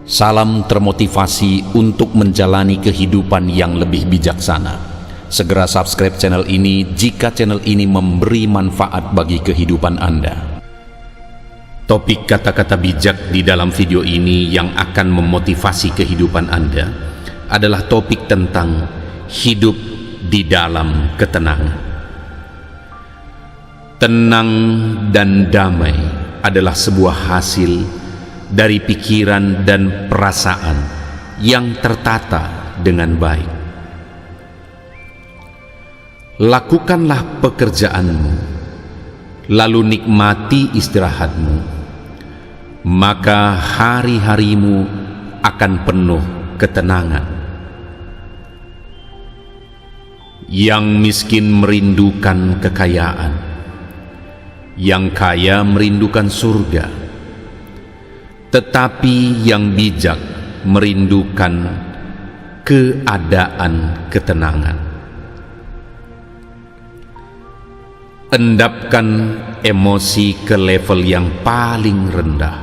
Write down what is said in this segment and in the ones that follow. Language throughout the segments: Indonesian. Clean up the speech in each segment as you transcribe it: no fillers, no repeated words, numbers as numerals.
Salam termotivasi untuk menjalani kehidupan yang lebih bijaksana. Segera subscribe channel ini jika channel ini memberi manfaat bagi kehidupan Anda. Topik kata-kata bijak di dalam video ini yang akan memotivasi kehidupan Anda adalah topik tentang hidup di dalam ketenangan. Tenang dan damai adalah sebuah hasil dari pikiran dan perasaan yang tertata dengan baik. Lakukanlah pekerjaanmu, lalu nikmati istirahatmu, maka hari-harimu akan penuh ketenangan. Yang miskin merindukan kekayaan, yang kaya merindukan surga, tetapi yang bijak merindukan keadaan ketenangan. Endapkan emosi ke level yang paling rendah.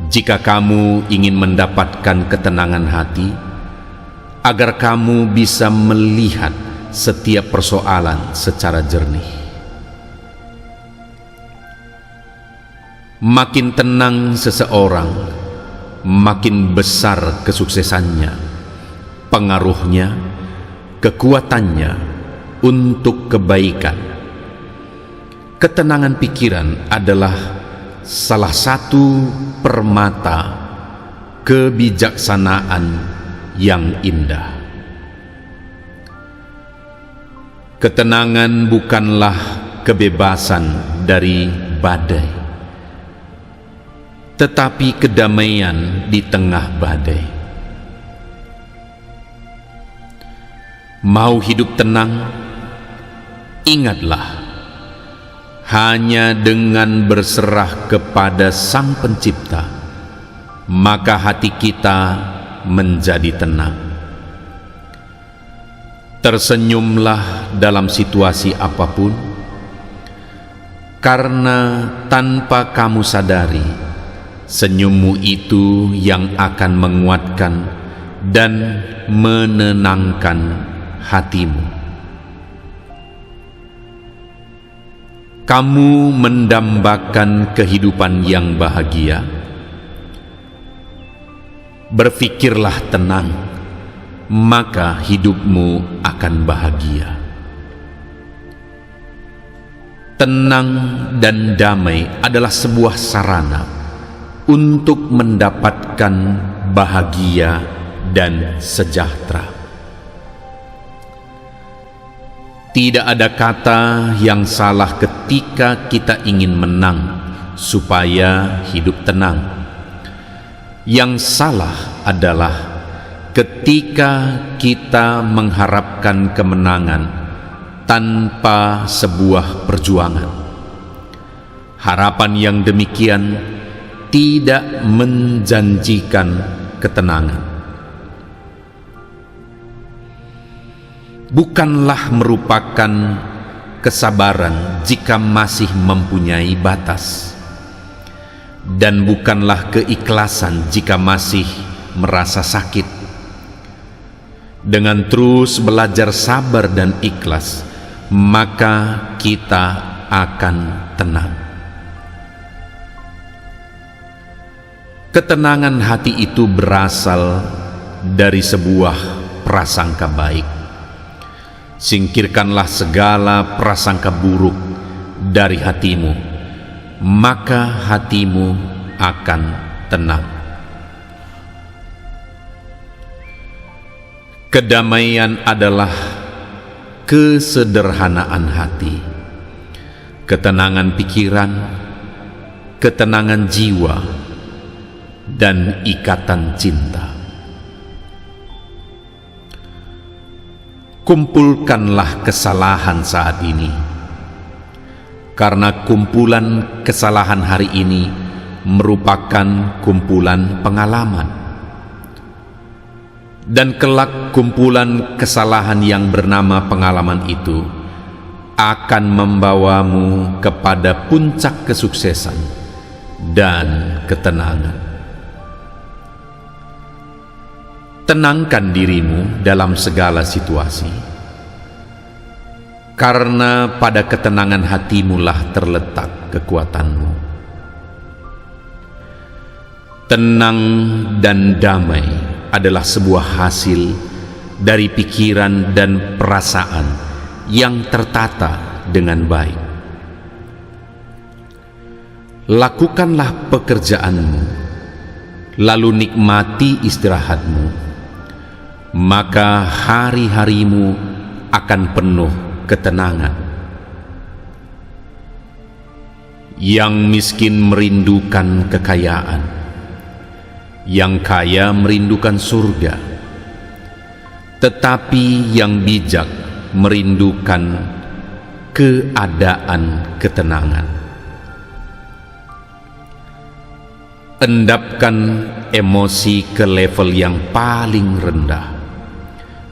Jika kamu ingin mendapatkan ketenangan hati, agar kamu bisa melihat setiap persoalan secara jernih. Makin tenang seseorang, makin besar kesuksesannya, pengaruhnya, kekuatannya untuk kebaikan. Ketenangan pikiran adalah salah satu permata kebijaksanaan yang indah. Ketenangan bukanlah kebebasan dari badai, tetapi kedamaian di tengah badai. Mau hidup tenang? Ingatlah, hanya dengan berserah kepada Sang Pencipta, maka hati kita menjadi tenang. Tersenyumlah dalam situasi apapun, karena tanpa kamu sadari, senyummu itu yang akan menguatkan dan menenangkan hatimu. Kamu mendambakan kehidupan yang bahagia. Berfikirlah tenang, maka hidupmu akan bahagia. Tenang dan damai adalah sebuah sarana untuk mendapatkan bahagia dan sejahtera. Tidak ada kata yang salah ketika kita ingin menang supaya hidup tenang. Yang salah adalah ketika kita mengharapkan kemenangan tanpa sebuah perjuangan. Harapan yang demikian tidak menjanjikan ketenangan. Bukanlah merupakan kesabaran jika masih mempunyai batas, dan bukanlah keikhlasan jika masih merasa sakit. Dengan terus belajar sabar dan ikhlas, maka kita akan tenang. Ketenangan hati itu berasal dari sebuah prasangka baik. Singkirkanlah segala prasangka buruk dari hatimu, maka hatimu akan tenang. Kedamaian adalah kesederhanaan hati, ketenangan pikiran, ketenangan jiwa, dan ikatan cinta. Kumpulkanlah kesalahan saat ini, karena kumpulan kesalahan hari ini merupakan kumpulan pengalaman, dan kelak kumpulan kesalahan yang bernama pengalaman itu akan membawamu kepada puncak kesuksesan dan ketenangan. Tenangkan dirimu dalam segala situasi, karena pada ketenangan hatimulah terletak kekuatanmu. Tenang dan damai adalah sebuah hasil dari pikiran dan perasaan yang tertata dengan baik. Lakukanlah pekerjaanmu, lalu nikmati istirahatmu, maka hari-harimu akan penuh ketenangan. Yang miskin merindukan kekayaan, yang kaya merindukan surga, tetapi yang bijak merindukan keadaan ketenangan. Endapkan emosi ke level yang paling rendah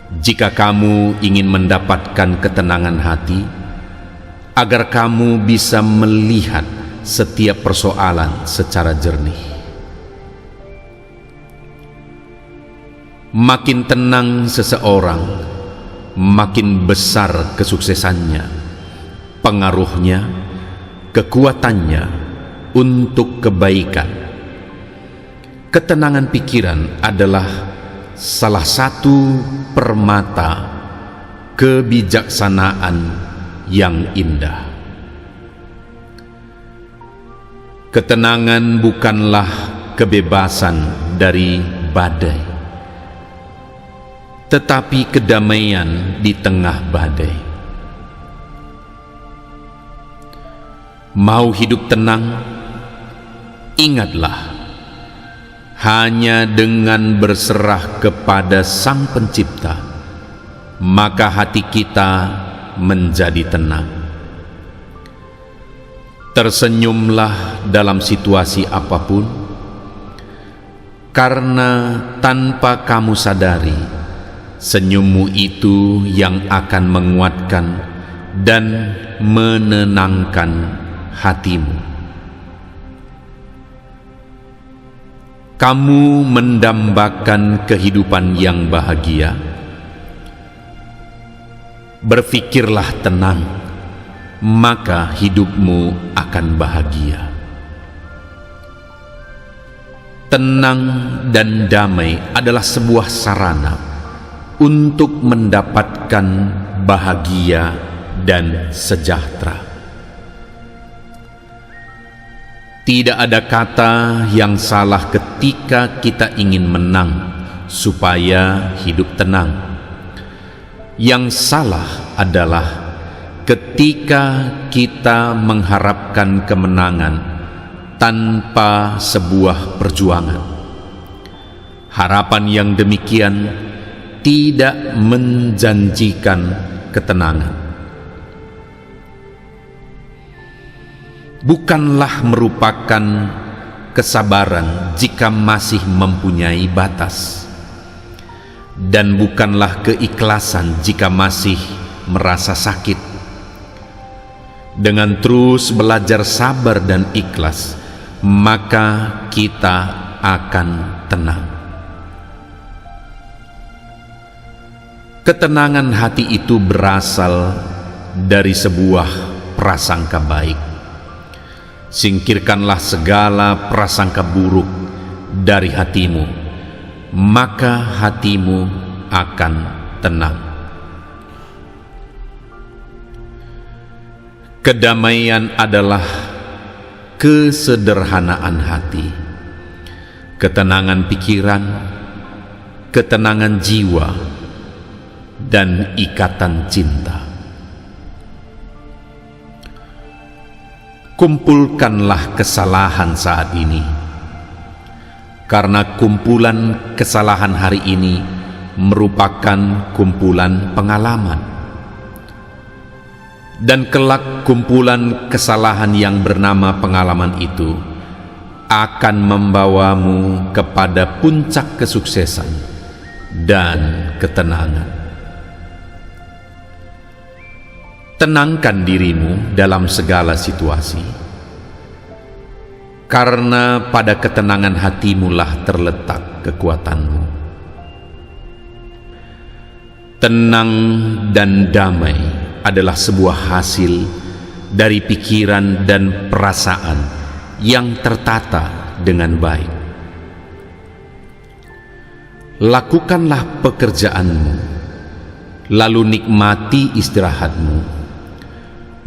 jika kamu ingin mendapatkan ketenangan hati, agar kamu bisa melihat setiap persoalan secara jernih. Makin tenang seseorang, makin besar kesuksesannya, pengaruhnya, kekuatannya untuk kebaikan. Ketenangan pikiran adalah salah satu permata kebijaksanaan yang indah. Ketenangan bukanlah kebebasan dari badai, tetapi kedamaian di tengah badai. Mau hidup tenang? Ingatlah, hanya dengan berserah kepada Sang Pencipta, maka hati kita menjadi tenang. Tersenyumlah dalam situasi apapun, karena tanpa kamu sadari, senyummu itu yang akan menguatkan dan menenangkan hatimu. Kamu mendambakan kehidupan yang bahagia. Berfikirlah tenang, maka hidupmu akan bahagia. Tenang dan damai adalah sebuah sarana untuk mendapatkan bahagia dan sejahtera. Tidak ada kata yang salah ketika kita ingin menang supaya hidup tenang. Yang salah adalah ketika kita mengharapkan kemenangan tanpa sebuah perjuangan. Harapan yang demikian tidak menjanjikan ketenangan. Bukanlah merupakan kesabaran jika masih mempunyai batas, dan bukanlah keikhlasan jika masih merasa sakit. Dengan terus belajar sabar dan ikhlas, maka kita akan tenang. Ketenangan hati itu berasal dari sebuah prasangka baik. Singkirkanlah segala prasangka buruk dari hatimu, maka hatimu akan tenang. Kedamaian adalah kesederhanaan hati, ketenangan pikiran, ketenangan jiwa, dan ikatan cinta. Kumpulkanlah kesalahan saat ini, karena kumpulan kesalahan hari ini merupakan kumpulan pengalaman, dan kelak kumpulan kesalahan yang bernama pengalaman itu akan membawamu kepada puncak kesuksesan dan ketenangan. Tenangkan dirimu dalam segala situasi, karena pada ketenangan hatimulah terletak kekuatanmu. Tenang dan damai adalah sebuah hasil dari pikiran dan perasaan yang tertata dengan baik. Lakukanlah pekerjaanmu, lalu nikmati istirahatmu,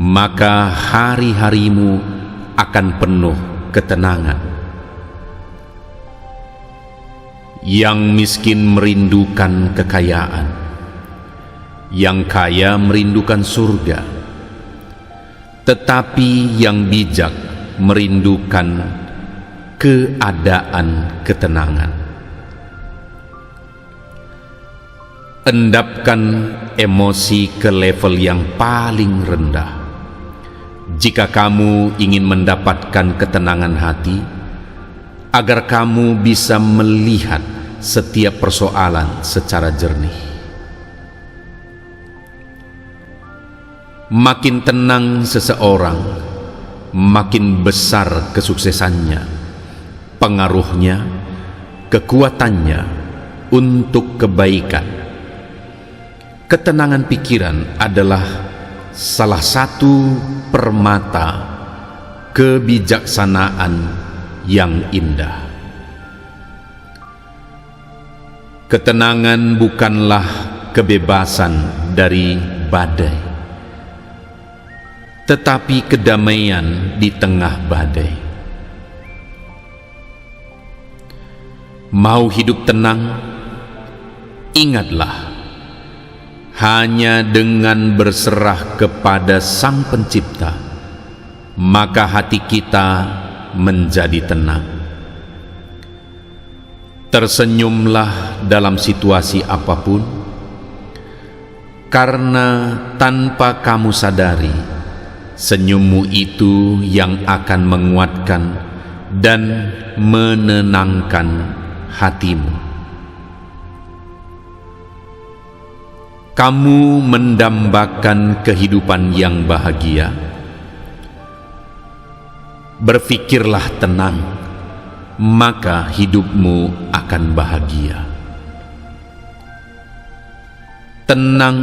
maka hari-harimu akan penuh ketenangan. Yang miskin merindukan kekayaan, yang kaya merindukan surga, tetapi yang bijak merindukan keadaan ketenangan. Endapkan emosi ke level yang paling rendah. Jika kamu ingin mendapatkan ketenangan hati, agar kamu bisa melihat setiap persoalan secara jernih. Makin tenang seseorang, makin besar kesuksesannya, pengaruhnya, kekuatannya untuk kebaikan. Ketenangan pikiran adalah salah satu permata kebijaksanaan yang indah. Ketenangan bukanlah kebebasan dari badai, tetapi kedamaian di tengah badai. Mau hidup tenang? Ingatlah, hanya dengan berserah kepada Sang Pencipta, maka hati kita menjadi tenang. Tersenyumlah dalam situasi apapun, karena tanpa kamu sadari, senyummu itu yang akan menguatkan dan menenangkan hatimu. Kamu mendambakan kehidupan yang bahagia. Berfikirlah tenang, maka hidupmu akan bahagia. Tenang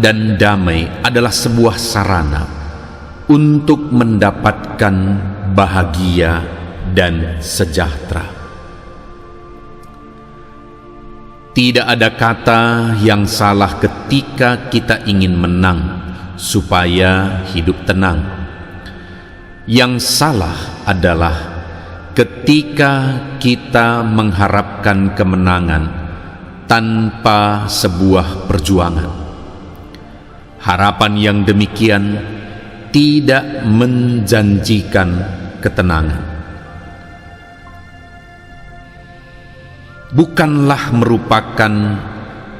dan damai adalah sebuah sarana untuk mendapatkan bahagia dan sejahtera. Tidak ada kata yang salah ketika kita ingin menang supaya hidup tenang. Yang salah adalah ketika kita mengharapkan kemenangan tanpa sebuah perjuangan. Harapan yang demikian tidak menjanjikan ketenangan. Bukanlah merupakan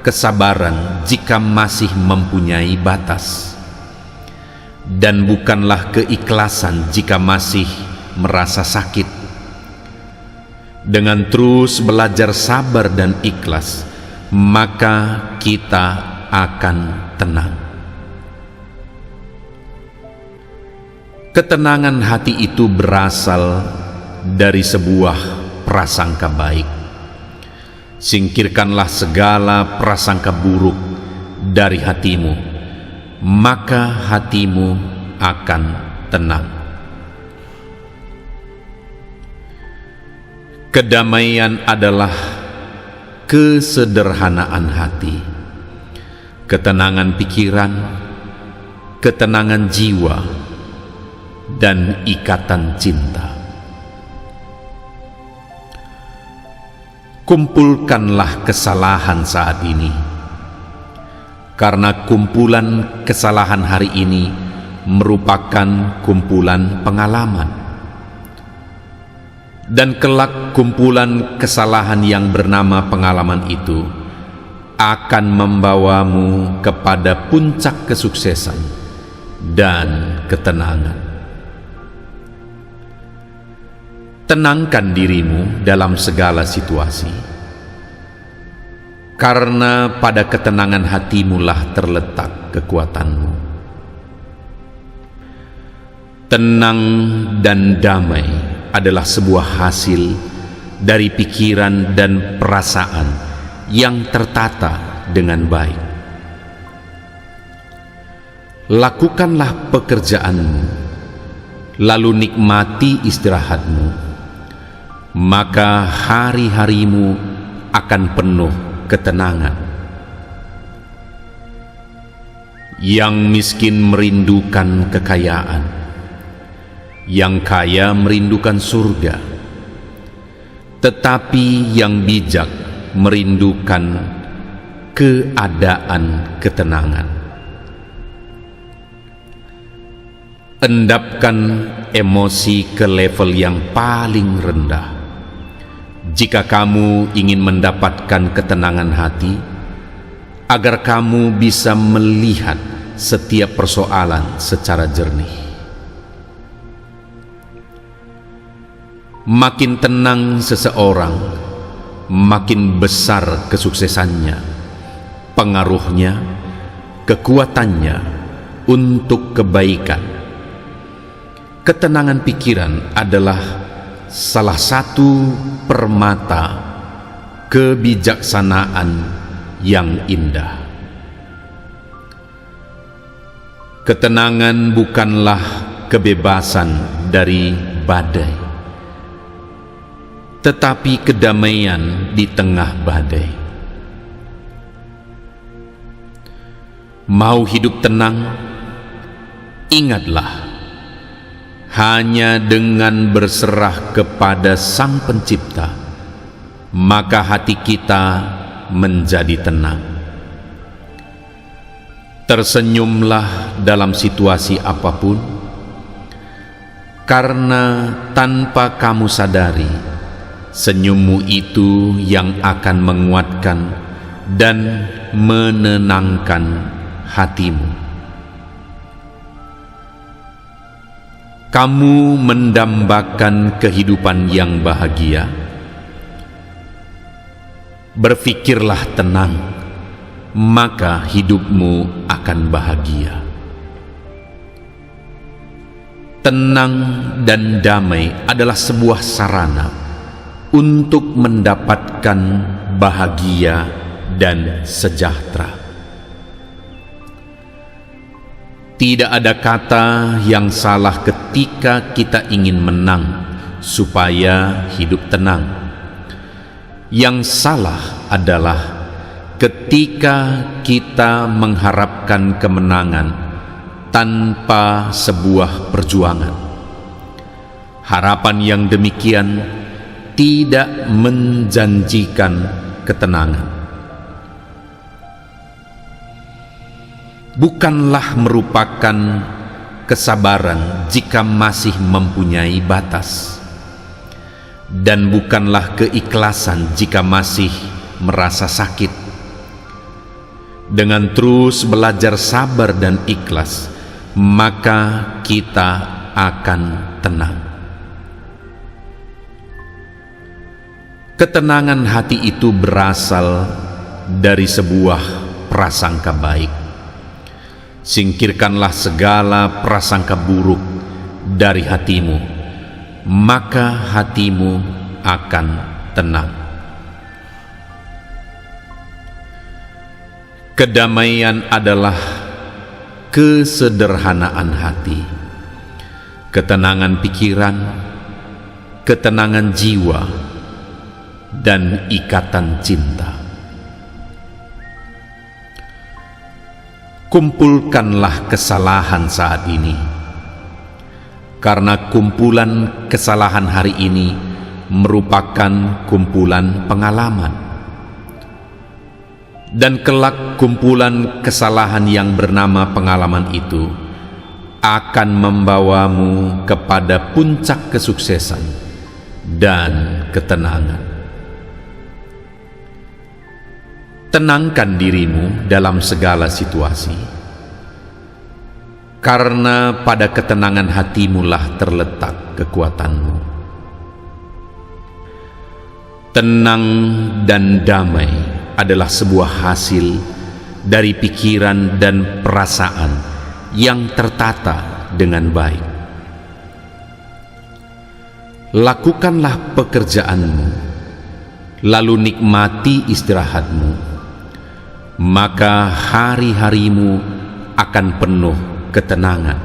kesabaran jika masih mempunyai batas, dan bukanlah keikhlasan jika masih merasa sakit. Dengan terus belajar sabar dan ikhlas, maka kita akan tenang. Ketenangan hati itu berasal dari sebuah prasangka baik. Singkirkanlah segala prasangka buruk dari hatimu, maka hatimu akan tenang. Kedamaian adalah kesederhanaan hati, ketenangan pikiran, ketenangan jiwa, dan ikatan cinta. Kumpulkanlah kesalahan saat ini, karena kumpulan kesalahan hari ini merupakan kumpulan pengalaman, dan kelak kumpulan kesalahan yang bernama pengalaman itu akan membawamu kepada puncak kesuksesan dan ketenangan. Tenangkan dirimu dalam segala situasi, karena pada ketenangan hatimu lah terletak kekuatanmu. Tenang dan damai adalah sebuah hasil dari pikiran dan perasaan yang tertata dengan baik. Lakukanlah pekerjaanmu, lalu nikmati istirahatmu, maka hari-harimu akan penuh ketenangan. Yang miskin merindukan kekayaan, yang kaya merindukan surga, tetapi yang bijak merindukan keadaan ketenangan. Endapkan emosi ke level yang paling rendah. Jika kamu ingin mendapatkan ketenangan hati, agar kamu bisa melihat setiap persoalan secara jernih. Makin tenang seseorang, makin besar kesuksesannya, pengaruhnya, kekuatannya untuk kebaikan. Ketenangan pikiran adalah salah satu permata kebijaksanaan yang indah. Ketenangan bukanlah kebebasan dari badai, tetapi kedamaian di tengah badai. Mau hidup tenang? Ingatlah, hanya dengan berserah kepada Sang Pencipta, maka hati kita menjadi tenang. Tersenyumlah dalam situasi apapun, karena tanpa kamu sadari, senyummu itu yang akan menguatkan dan menenangkan hatimu. Kamu mendambakan kehidupan yang bahagia. Berfikirlah tenang, maka hidupmu akan bahagia. Tenang dan damai adalah sebuah sarana untuk mendapatkan bahagia dan sejahtera. Tidak ada kata yang salah ketika kita ingin menang supaya hidup tenang. Yang salah adalah ketika kita mengharapkan kemenangan tanpa sebuah perjuangan. Harapan yang demikian tidak menjanjikan ketenangan. Bukanlah merupakan kesabaran jika masih mempunyai batas, dan bukanlah keikhlasan jika masih merasa sakit. Dengan terus belajar sabar dan ikhlas, maka kita akan tenang. Ketenangan hati itu berasal dari sebuah prasangka baik. Singkirkanlah segala prasangka buruk dari hatimu, maka hatimu akan tenang. Kedamaian adalah kesederhanaan hati, ketenangan pikiran, ketenangan jiwa, dan ikatan cinta. Kumpulkanlah kesalahan saat ini, karena kumpulan kesalahan hari ini merupakan kumpulan pengalaman, dan kelak kumpulan kesalahan yang bernama pengalaman itu akan membawamu kepada puncak kesuksesan dan ketenangan. Tenangkan dirimu dalam segala situasi, karena pada ketenangan hatimulah terletak kekuatanmu. Tenang dan damai adalah sebuah hasil dari pikiran dan perasaan yang tertata dengan baik. Lakukanlah pekerjaanmu, lalu nikmati istirahatmu, maka hari-harimu akan penuh ketenangan.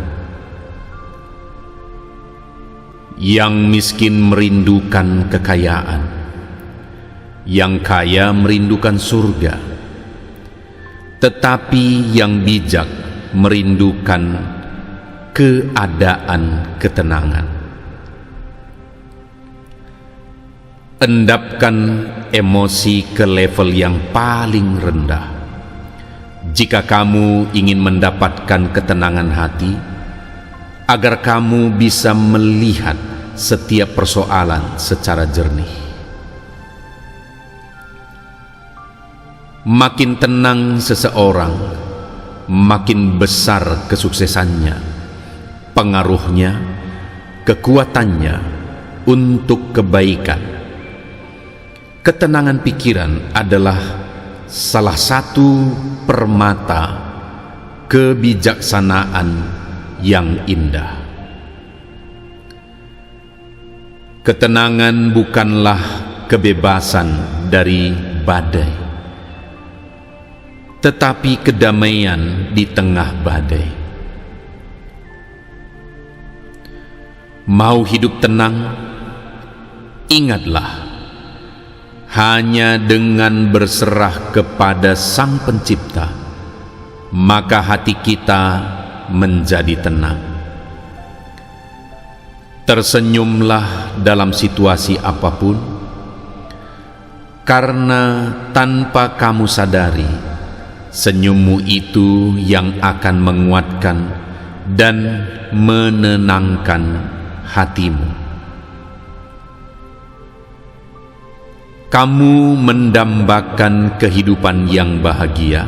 Yang miskin merindukan kekayaan, yang kaya merindukan surga, tetapi yang bijak merindukan keadaan ketenangan. Endapkan emosi ke level yang paling rendah. Jika kamu ingin mendapatkan ketenangan hati, agar kamu bisa melihat setiap persoalan secara jernih. Makin tenang seseorang, makin besar kesuksesannya, pengaruhnya, kekuatannya untuk kebaikan. Ketenangan pikiran adalah salah satu permata kebijaksanaan yang indah. Ketenangan bukanlah kebebasan dari badai, tetapi kedamaian di tengah badai. Mau hidup tenang? Ingatlah, hanya dengan berserah kepada Sang Pencipta, maka hati kita menjadi tenang. Tersenyumlah dalam situasi apapun, karena tanpa kamu sadari, senyummu itu yang akan menguatkan dan menenangkan hatimu. Kamu mendambakan kehidupan yang bahagia.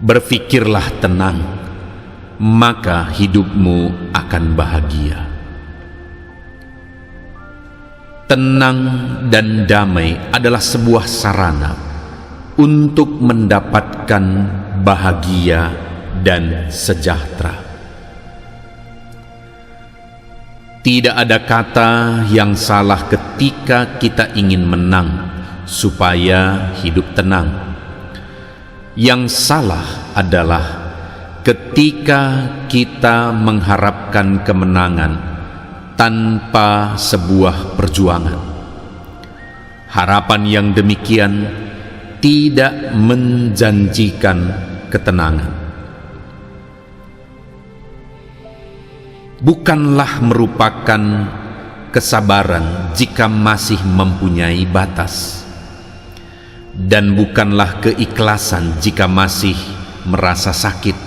Berfikirlah tenang, maka hidupmu akan bahagia. Tenang dan damai adalah sebuah sarana untuk mendapatkan bahagia dan sejahtera. Tidak ada kata yang salah ketika kita ingin menang supaya hidup tenang. Yang salah adalah ketika kita mengharapkan kemenangan tanpa sebuah perjuangan. Harapan yang demikian tidak menjanjikan ketenangan. Bukanlah merupakan kesabaran jika masih mempunyai batas, dan bukanlah keikhlasan jika masih merasa sakit.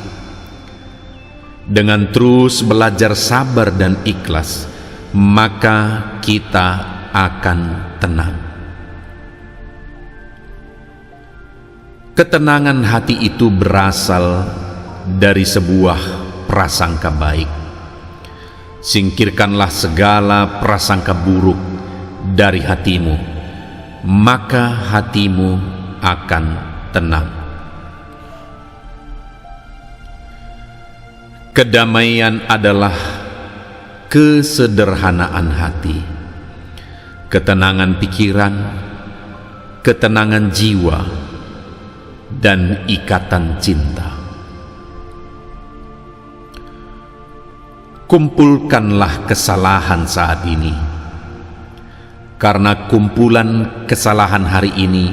Dengan terus belajar sabar dan ikhlas, maka kita akan tenang. Ketenangan hati itu berasal dari sebuah prasangka baik. Singkirkanlah segala prasangka buruk dari hatimu, maka hatimu akan tenang. Kedamaian adalah kesederhanaan hati, ketenangan pikiran, ketenangan jiwa, dan ikatan cinta. Kumpulkanlah kesalahan saat ini, karena kumpulan kesalahan hari ini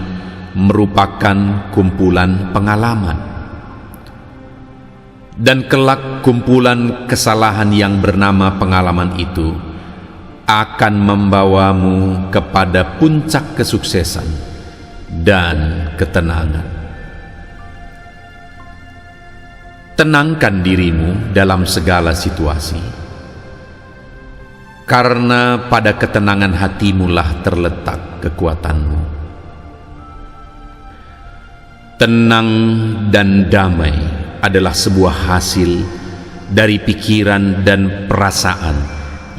merupakan kumpulan pengalaman, dan kelak kumpulan kesalahan yang bernama pengalaman itu akan membawamu kepada puncak kesuksesan dan ketenangan. Tenangkan dirimu dalam segala situasi, karena pada ketenangan hatimulah terletak kekuatanmu. Tenang dan damai adalah sebuah hasil dari pikiran dan perasaan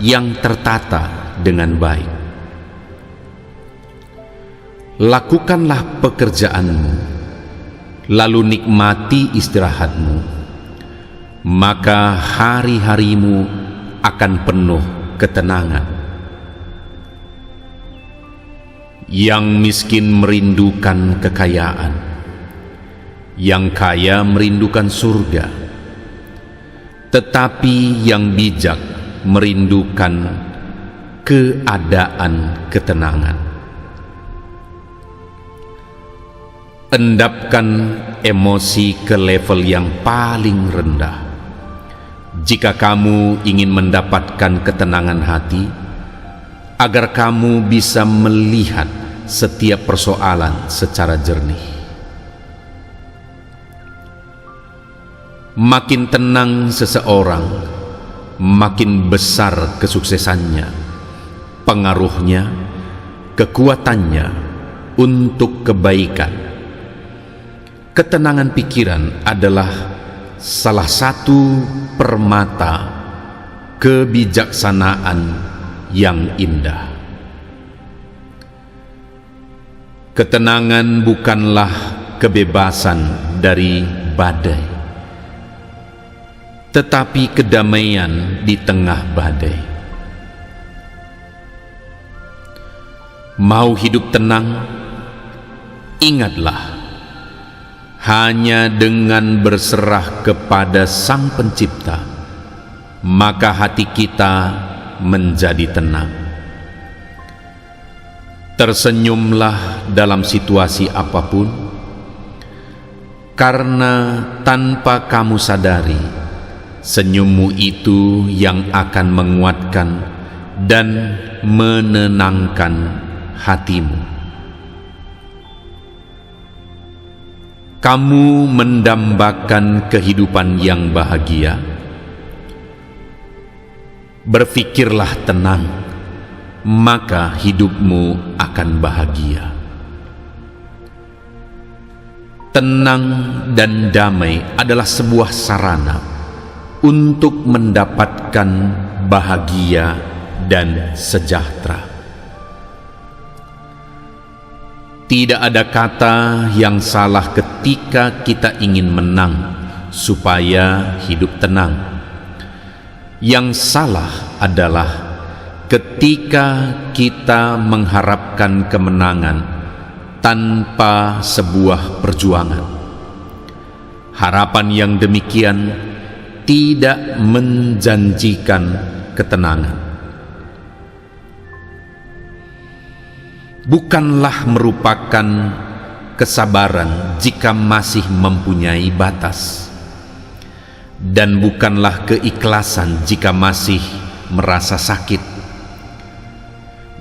yang tertata dengan baik. Lakukanlah pekerjaanmu, lalu nikmati istirahatmu, maka hari-harimu akan penuh ketenangan. Yang miskin merindukan kekayaan, Yang kaya merindukan surga, tetapi yang bijak merindukan keadaan ketenangan. Endapkan emosi ke level yang paling rendah. Jika kamu ingin mendapatkan ketenangan hati, agar kamu bisa melihat setiap persoalan secara jernih. Makin tenang seseorang, makin besar kesuksesannya, pengaruhnya, kekuatannya untuk kebaikan. Ketenangan pikiran adalah salah satu permata kebijaksanaan yang indah. Ketenangan bukanlah kebebasan dari badai, tetapi kedamaian di tengah badai. Mau hidup tenang? Ingatlah, hanya dengan berserah kepada Sang Pencipta, maka hati kita menjadi tenang. Tersenyumlah dalam situasi apapun, karena tanpa kamu sadari, senyummu itu yang akan menguatkan dan menenangkan hatimu. Kamu mendambakan kehidupan yang bahagia. Berfikirlah tenang, maka hidupmu akan bahagia. Tenang dan damai adalah sebuah sarana untuk mendapatkan bahagia dan sejahtera. Tidak ada kata yang salah ketika kita ingin menang supaya hidup tenang. Yang salah adalah ketika kita mengharapkan kemenangan tanpa sebuah perjuangan. Harapan yang demikian tidak menjanjikan ketenangan. Bukanlah merupakan kesabaran jika masih mempunyai batas, dan bukanlah keikhlasan jika masih merasa sakit.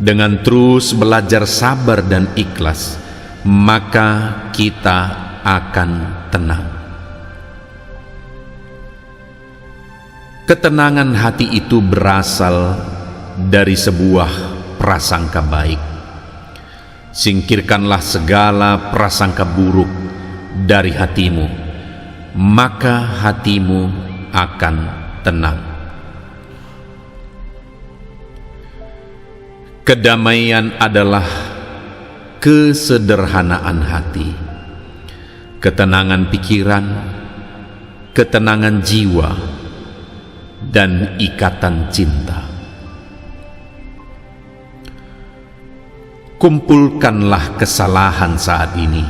Dengan terus belajar sabar dan ikhlas, maka kita akan tenang. Ketenangan hati itu berasal dari sebuah prasangka baik. Singkirkanlah segala prasangka buruk dari hatimu, maka hatimu akan tenang. Kedamaian adalah kesederhanaan hati, ketenangan pikiran, ketenangan jiwa, dan ikatan cinta. Kumpulkanlah kesalahan saat ini,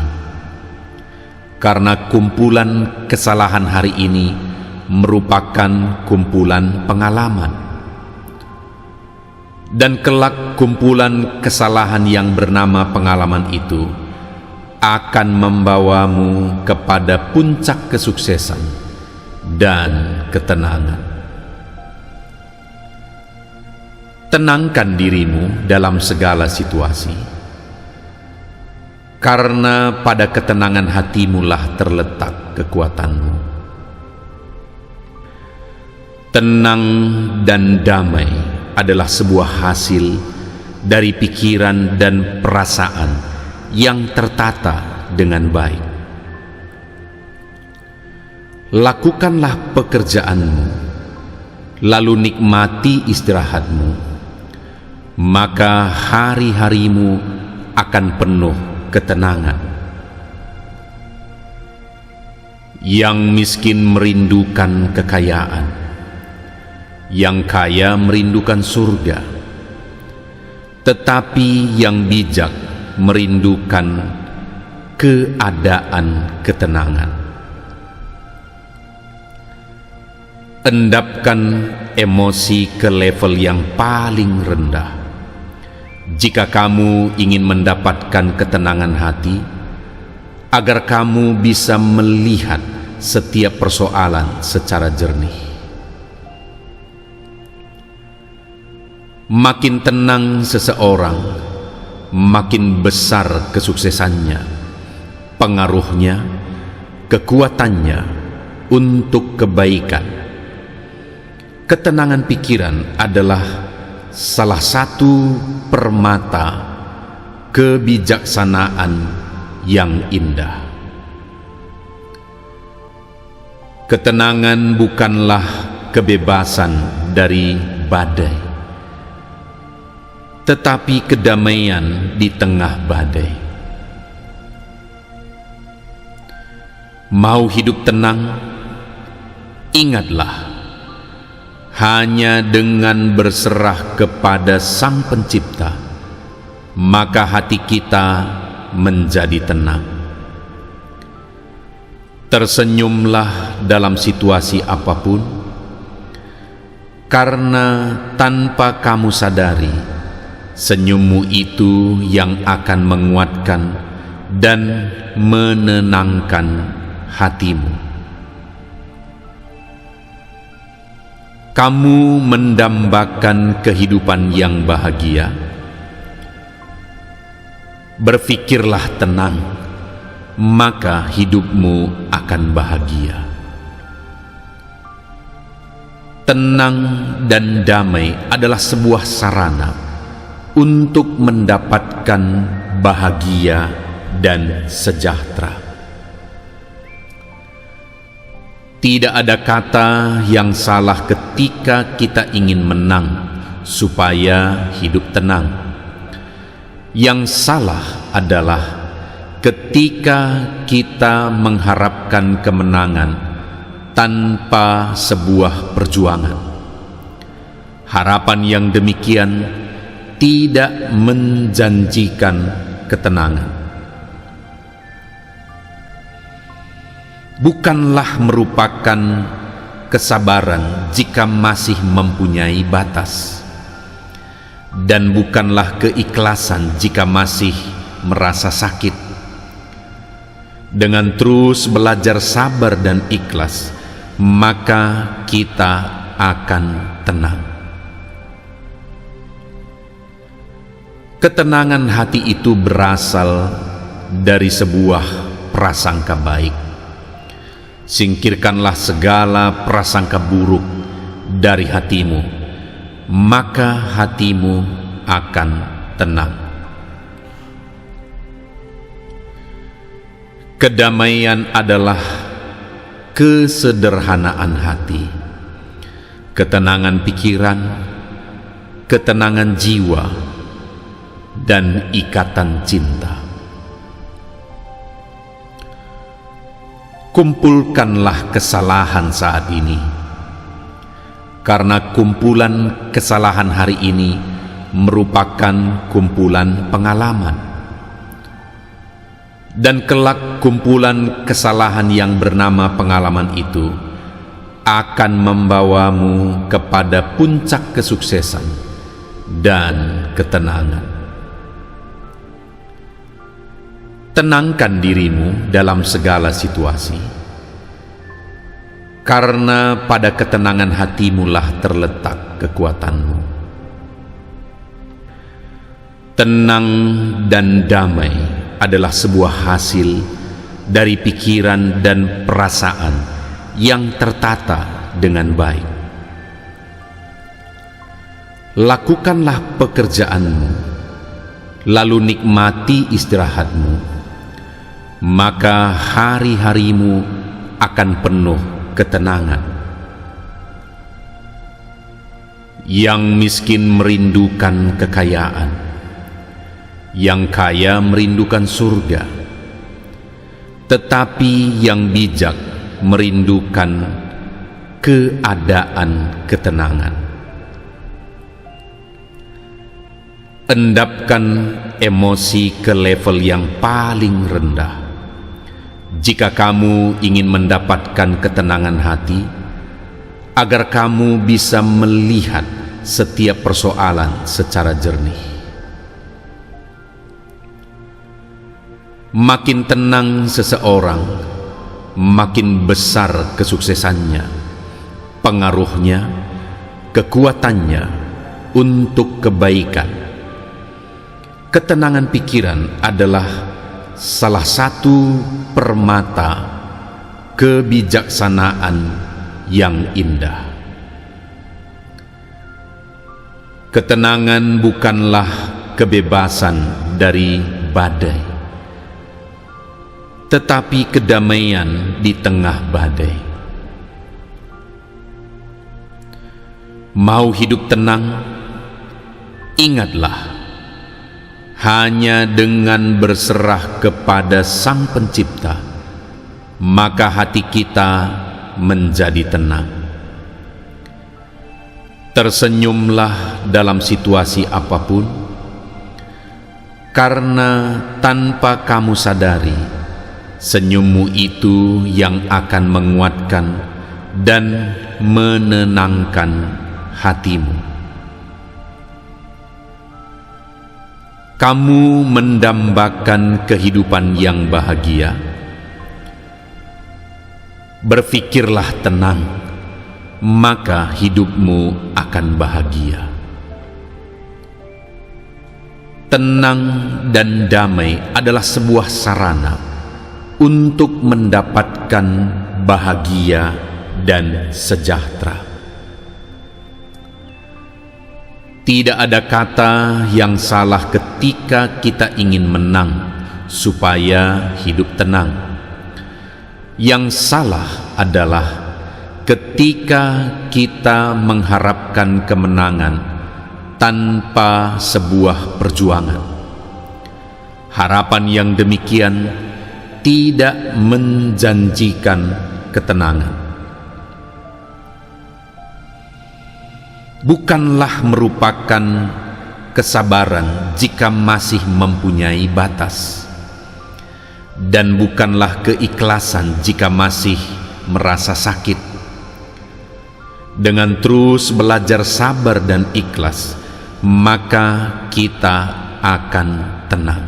karena kumpulan kesalahan hari ini merupakan kumpulan pengalaman, dan kelak kumpulan kesalahan yang bernama pengalaman itu akan membawamu kepada puncak kesuksesan dan ketenangan. Tenangkan dirimu dalam segala situasi, karena pada ketenangan hatimulah terletak kekuatanmu. Tenang dan damai adalah sebuah hasil dari pikiran dan perasaan yang tertata dengan baik. Lakukanlah pekerjaanmu, lalu nikmati istirahatmu, maka hari-harimu akan penuh ketenangan. Yang miskin merindukan kekayaan, yang kaya merindukan surga, tetapi yang bijak merindukan keadaan ketenangan. Endapkan emosi ke level yang paling rendah. Jika kamu ingin mendapatkan ketenangan hati, agar kamu bisa melihat setiap persoalan secara jernih. Makin tenang seseorang, makin besar kesuksesannya, pengaruhnya, kekuatannya untuk kebaikan. Ketenangan pikiran adalah salah satu permata kebijaksanaan yang indah. Ketenangan bukanlah kebebasan dari badai, tetapi kedamaian di tengah badai. Mau hidup tenang? Ingatlah, hanya dengan berserah kepada Sang Pencipta, maka hati kita menjadi tenang. Tersenyumlah dalam situasi apapun, karena tanpa kamu sadari, senyummu itu yang akan menguatkan dan menenangkan hatimu. Kamu mendambakan kehidupan yang bahagia. Berfikirlah tenang, maka hidupmu akan bahagia. Tenang dan damai adalah sebuah sarana untuk mendapatkan bahagia dan sejahtera. Tidak ada kata yang salah ketika kita ingin menang supaya hidup tenang. Yang salah adalah ketika kita mengharapkan kemenangan tanpa sebuah perjuangan. Harapan yang demikian tidak menjanjikan ketenangan. Bukanlah merupakan kesabaran jika masih mempunyai batas, dan bukanlah keikhlasan jika masih merasa sakit. Dengan terus belajar sabar dan ikhlas, maka kita akan tenang. Ketenangan hati itu berasal dari sebuah prasangka baik. Singkirkanlah segala prasangka buruk dari hatimu, maka hatimu akan tenang. Kedamaian adalah kesederhanaan hati, ketenangan pikiran, ketenangan jiwa, dan ikatan cinta. Kumpulkanlah kesalahan saat ini, karena kumpulan kesalahan hari ini merupakan kumpulan pengalaman, dan kelak kumpulan kesalahan yang bernama pengalaman itu akan membawamu kepada puncak kesuksesan dan ketenangan. Tenangkan dirimu dalam segala situasi, karena pada ketenangan hatimulah terletak kekuatanmu. Tenang dan damai adalah sebuah hasil dari pikiran dan perasaan yang tertata dengan baik. Lakukanlah pekerjaanmu, lalu nikmati istirahatmu, maka hari-harimu akan penuh ketenangan. Yang miskin merindukan kekayaan, yang kaya merindukan surga, tetapi yang bijak merindukan keadaan ketenangan. Endapkan emosi ke level yang paling rendah. Jika kamu ingin mendapatkan ketenangan hati, agar kamu bisa melihat setiap persoalan secara jernih. Makin tenang seseorang, makin besar kesuksesannya, pengaruhnya, kekuatannya untuk kebaikan. Ketenangan pikiran adalah salah satu permata kebijaksanaan yang indah. Ketenangan bukanlah kebebasan dari badai, tetapi kedamaian di tengah badai. Mau hidup tenang? Ingatlah, hanya dengan berserah kepada Sang Pencipta, maka hati kita menjadi tenang. Tersenyumlah dalam situasi apapun, karena tanpa kamu sadari, senyummu itu yang akan menguatkan dan menenangkan hatimu. Kamu mendambakan kehidupan yang bahagia. Berfikirlah tenang, maka hidupmu akan bahagia. Tenang dan damai adalah sebuah sarana untuk mendapatkan bahagia dan sejahtera. Tidak ada kata yang salah ketika kita ingin menang supaya hidup tenang. Yang salah adalah ketika kita mengharapkan kemenangan tanpa sebuah perjuangan. Harapan yang demikian tidak menjanjikan ketenangan. Bukanlah merupakan kesabaran jika masih mempunyai batas, dan bukanlah keikhlasan jika masih merasa sakit. Dengan terus belajar sabar dan ikhlas, maka kita akan tenang.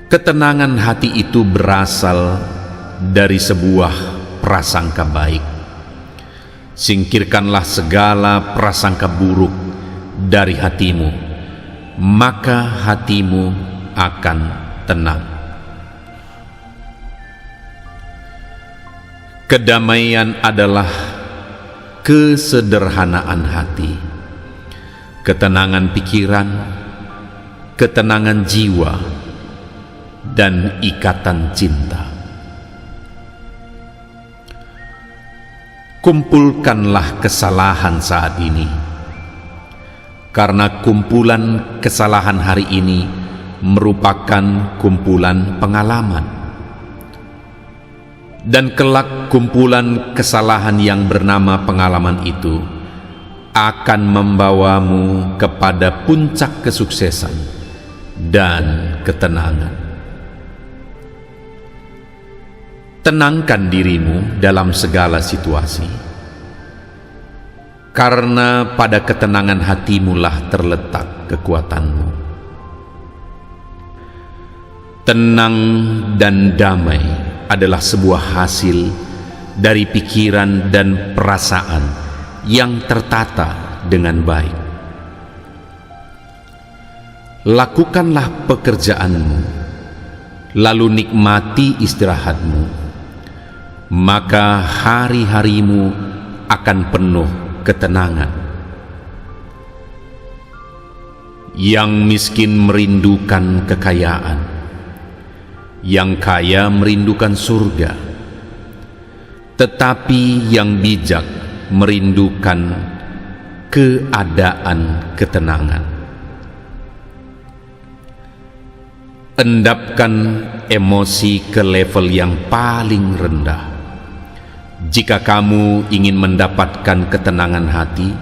Ketenangan hati itu berasal dari sebuah prasangka baik. Singkirkanlah segala prasangka buruk dari hatimu, maka hatimu akan tenang. Kedamaian adalah kesederhanaan hati, ketenangan pikiran, ketenangan jiwa, dan ikatan cinta. Kumpulkanlah kesalahan saat ini, karena kumpulan kesalahan hari ini merupakan kumpulan pengalaman, dan kelak kumpulan kesalahan yang bernama pengalaman itu akan membawamu kepada puncak kesuksesan dan ketenangan. Tenangkan dirimu dalam segala situasi, karena pada ketenangan hatimu lah terletak kekuatanmu. Tenang dan damai adalah sebuah hasil dari pikiran dan perasaan yang tertata dengan baik. Lakukanlah pekerjaanmu, lalu nikmati istirahatmu, maka hari-harimu akan penuh ketenangan. Yang miskin merindukan kekayaan, yang kaya merindukan surga, tetapi yang bijak merindukan keadaan ketenangan. Endapkan emosi ke level yang paling rendah. Jika kamu ingin mendapatkan ketenangan hati,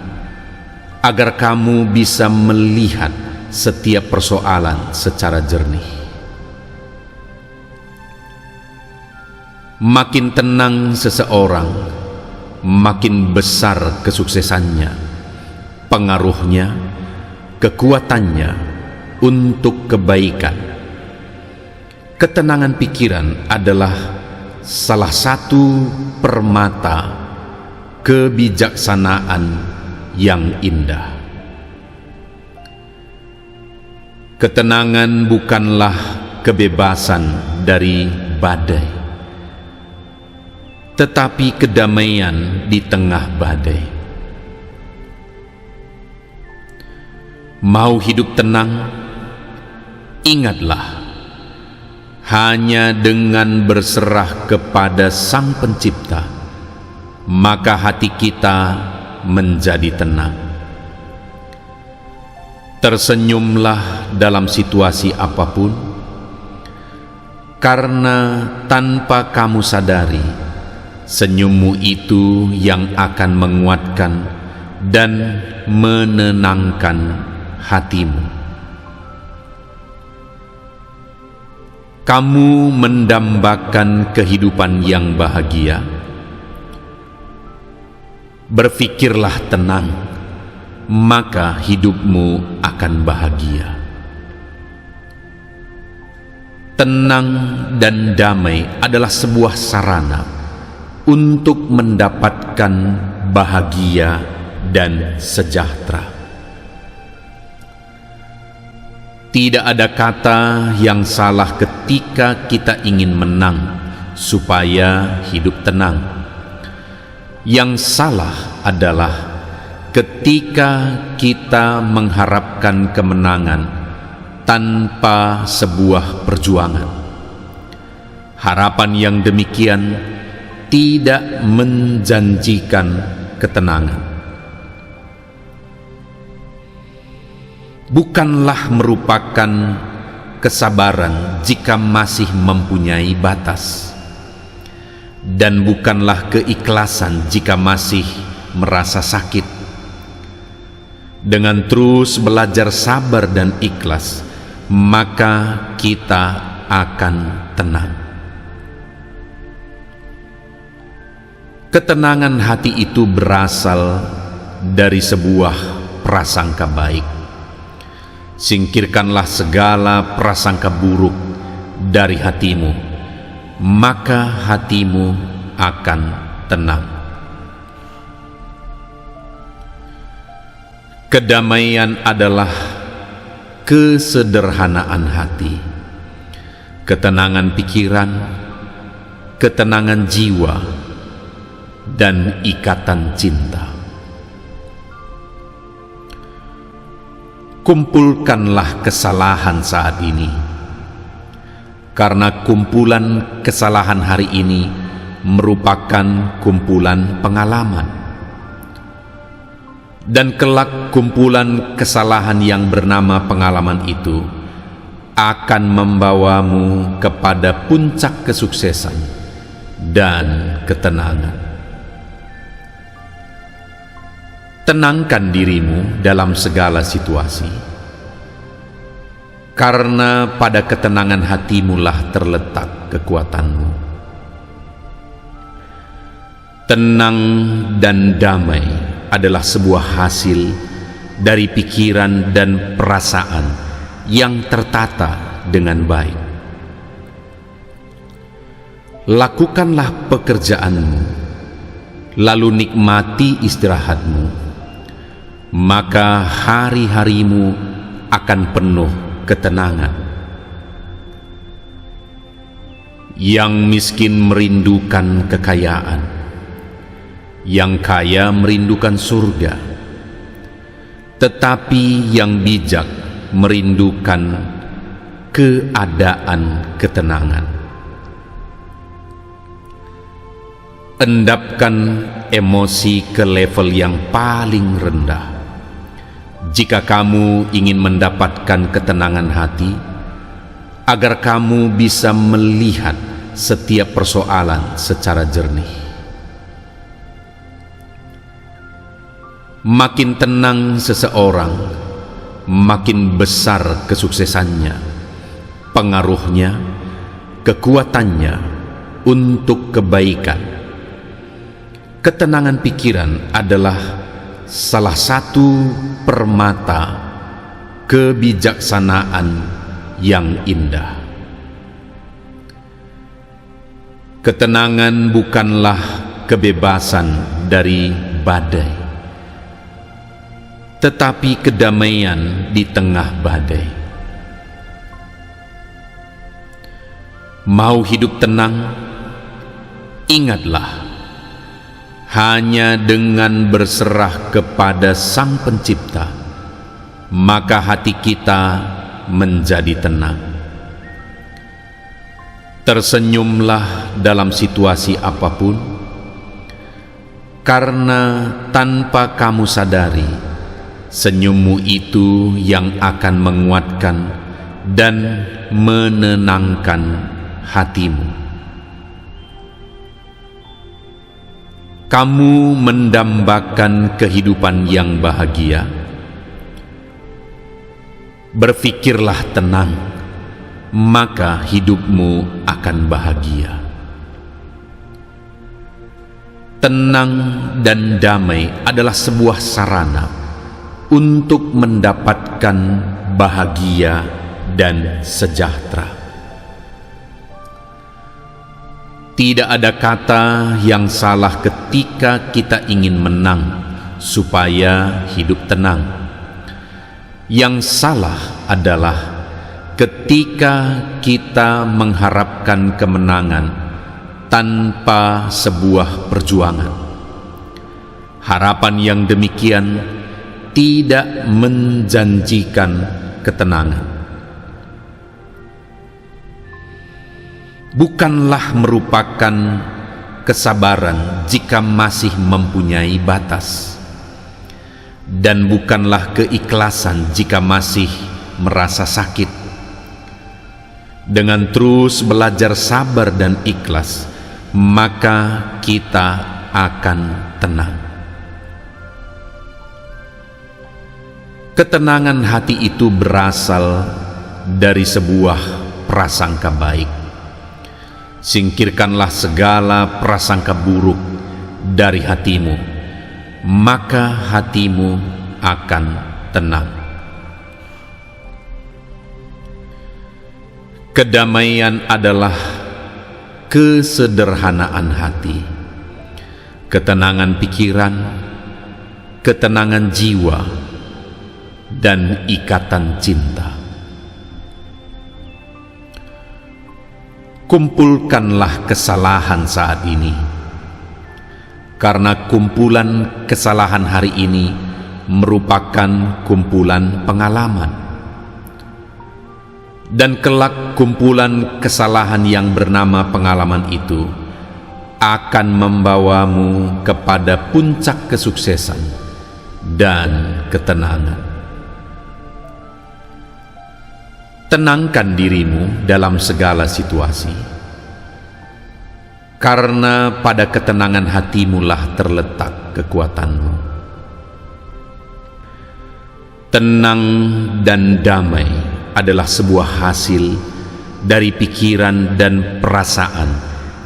agar kamu bisa melihat setiap persoalan secara jernih. Makin tenang seseorang, makin besar kesuksesannya, pengaruhnya, kekuatannya untuk kebaikan. Ketenangan pikiran adalah salah satu permata kebijaksanaan yang indah. Ketenangan bukanlah kebebasan dari badai, tetapi kedamaian di tengah badai. Mau hidup tenang? Ingatlah, hanya dengan berserah kepada Sang Pencipta, maka hati kita menjadi tenang. Tersenyumlah dalam situasi apapun, karena tanpa kamu sadari, senyummu itu yang akan menguatkan dan menenangkan hatimu. Kamu mendambakan kehidupan yang bahagia. Berfikirlah tenang, maka hidupmu akan bahagia. Tenang dan damai adalah sebuah sarana untuk mendapatkan bahagia dan sejahtera. Tidak ada kata yang salah ketika kita ingin menang supaya hidup tenang. Yang salah adalah ketika kita mengharapkan kemenangan tanpa sebuah perjuangan. Harapan yang demikian tidak menjanjikan ketenangan. Bukanlah merupakan kesabaran jika masih mempunyai batas, dan bukanlah keikhlasan jika masih merasa sakit. Dengan terus belajar sabar dan ikhlas, maka kita akan tenang. Ketenangan hati itu berasal dari sebuah prasangka baik. Singkirkanlah segala prasangka buruk dari hatimu, maka hatimu akan tenang. Kedamaian adalah kesederhanaan hati, ketenangan pikiran, ketenangan jiwa, dan ikatan cinta. Kumpulkanlah kesalahan saat ini, karena kumpulan kesalahan hari ini merupakan kumpulan pengalaman, dan kelak kumpulan kesalahan yang bernama pengalaman itu akan membawamu kepada puncak kesuksesan dan ketenangan. Tenangkan dirimu dalam segala situasi, karena pada ketenangan hatimulah terletak kekuatanmu. Tenang dan damai adalah sebuah hasil dari pikiran dan perasaan yang tertata dengan baik. Lakukanlah pekerjaanmu, lalu nikmati istirahatmu, maka hari-harimu akan penuh ketenangan. Yang miskin merindukan kekayaan, yang kaya merindukan surga, tetapi yang bijak merindukan keadaan ketenangan. Endapkan emosi ke level yang paling rendah. Jika kamu ingin mendapatkan ketenangan hati, agar kamu bisa melihat setiap persoalan secara jernih. Makin tenang seseorang, makin besar kesuksesannya, pengaruhnya, kekuatannya untuk kebaikan. Ketenangan pikiran adalah salah satu permata kebijaksanaan yang indah. Ketenangan bukanlah kebebasan dari badai, tetapi kedamaian di tengah badai. Mau hidup tenang? Ingatlah, hanya dengan berserah kepada Sang Pencipta, maka hati kita menjadi tenang. Tersenyumlah dalam situasi apapun, karena tanpa kamu sadari, senyummu itu yang akan menguatkan dan menenangkan hatimu. Kamu mendambakan kehidupan yang bahagia. Berfikirlah tenang, maka hidupmu akan bahagia. Tenang dan damai adalah sebuah sarana untuk mendapatkan bahagia dan sejahtera. Tidak ada kata yang salah ketika kita ingin menang supaya hidup tenang. Yang salah adalah ketika kita mengharapkan kemenangan tanpa sebuah perjuangan. Harapan yang demikian tidak menjanjikan ketenangan. Bukanlah merupakan kesabaran jika masih mempunyai batas, dan bukanlah keikhlasan jika masih merasa sakit. Dengan terus belajar sabar dan ikhlas, maka kita akan tenang. Ketenangan hati itu berasal dari sebuah prasangka baik. Singkirkanlah segala prasangka buruk dari hatimu, maka hatimu akan tenang. Kedamaian adalah kesederhanaan hati, ketenangan pikiran, ketenangan jiwa, dan ikatan cinta. Kumpulkanlah kesalahan saat ini, karena kumpulan kesalahan hari ini merupakan kumpulan pengalaman, dan kelak kumpulan kesalahan yang bernama pengalaman itu akan membawamu kepada puncak kesuksesan dan ketenangan. Tenangkan dirimu dalam segala situasi, karena pada ketenangan hatimu lah terletak kekuatanmu. Tenang dan damai adalah sebuah hasil dari pikiran dan perasaan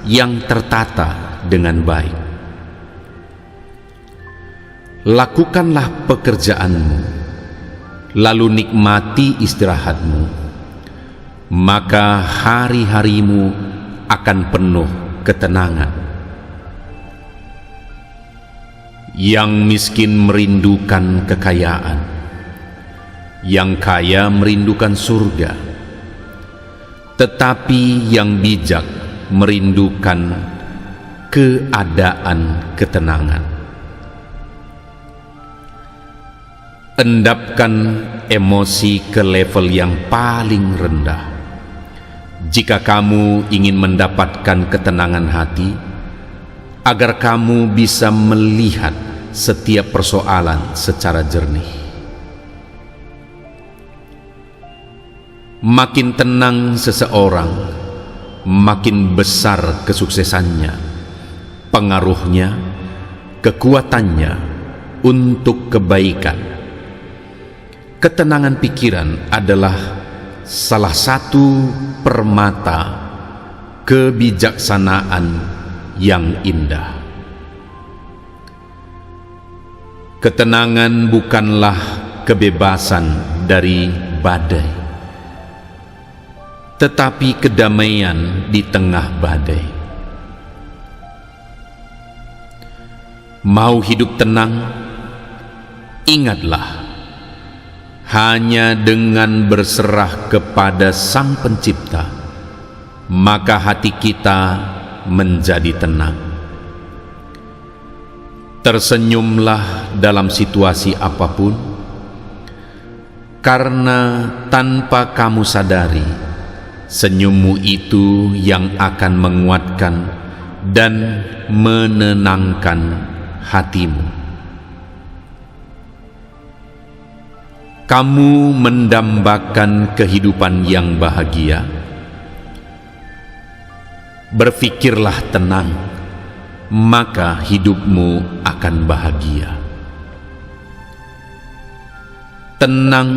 yang tertata dengan baik. Lakukanlah pekerjaanmu, lalu nikmati istirahatmu, maka hari-harimu akan penuh ketenangan. Yang miskin merindukan kekayaan, yang kaya merindukan surga, tetapi yang bijak merindukan keadaan ketenangan. Endapkan emosi ke level yang paling rendah. Jika kamu ingin mendapatkan ketenangan hati, agar kamu bisa melihat setiap persoalan secara jernih. Makin tenang seseorang, makin besar kesuksesannya, pengaruhnya, kekuatannya untuk kebaikan. Ketenangan pikiran adalah salah satu permata kebijaksanaan yang indah. Ketenangan bukanlah kebebasan dari badai, tetapi kedamaian di tengah badai. Mau hidup tenang? Ingatlah, hanya dengan berserah kepada Sang Pencipta, maka hati kita menjadi tenang. Tersenyumlah dalam situasi apapun, karena tanpa kamu sadari, senyummu itu yang akan menguatkan dan menenangkan hatimu. Kamu mendambakan kehidupan yang bahagia. Berfikirlah tenang, maka hidupmu akan bahagia. Tenang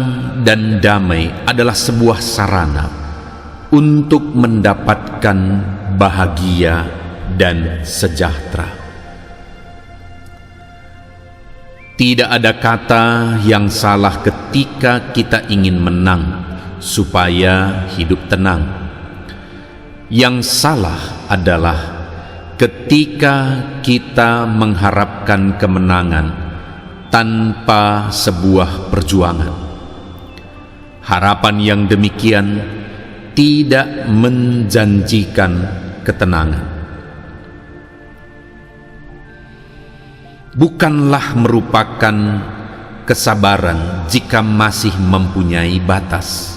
dan damai adalah sebuah sarana untuk mendapatkan bahagia dan sejahtera. Tidak ada kata yang salah ketika kita ingin menang supaya hidup tenang. Yang salah adalah ketika kita mengharapkan kemenangan tanpa sebuah perjuangan. Harapan yang demikian tidak menjanjikan ketenangan. Bukanlah merupakan kesabaran jika masih mempunyai batas,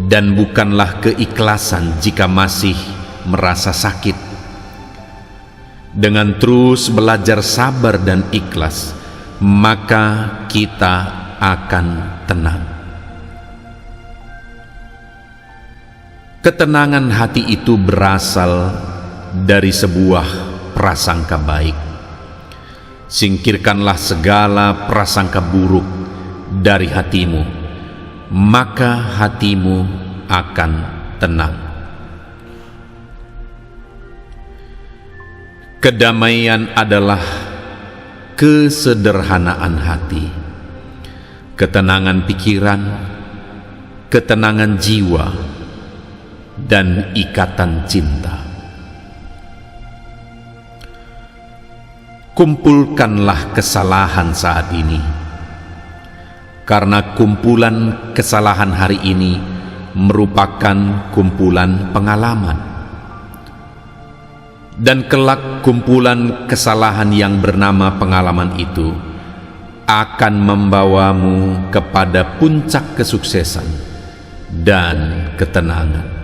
dan bukanlah keikhlasan jika masih merasa sakit. Dengan terus belajar sabar dan ikhlas, maka kita akan tenang. Ketenangan hati itu berasal dari sebuah prasangka baik. Singkirkanlah segala prasangka buruk dari hatimu, maka hatimu akan tenang. Kedamaian adalah kesederhanaan hati, ketenangan pikiran, ketenangan jiwa, dan ikatan cinta. Kumpulkanlah kesalahan saat ini, karena kumpulan kesalahan hari ini merupakan kumpulan pengalaman, dan kelak kumpulan kesalahan yang bernama pengalaman itu akan membawamu kepada puncak kesuksesan dan ketenangan.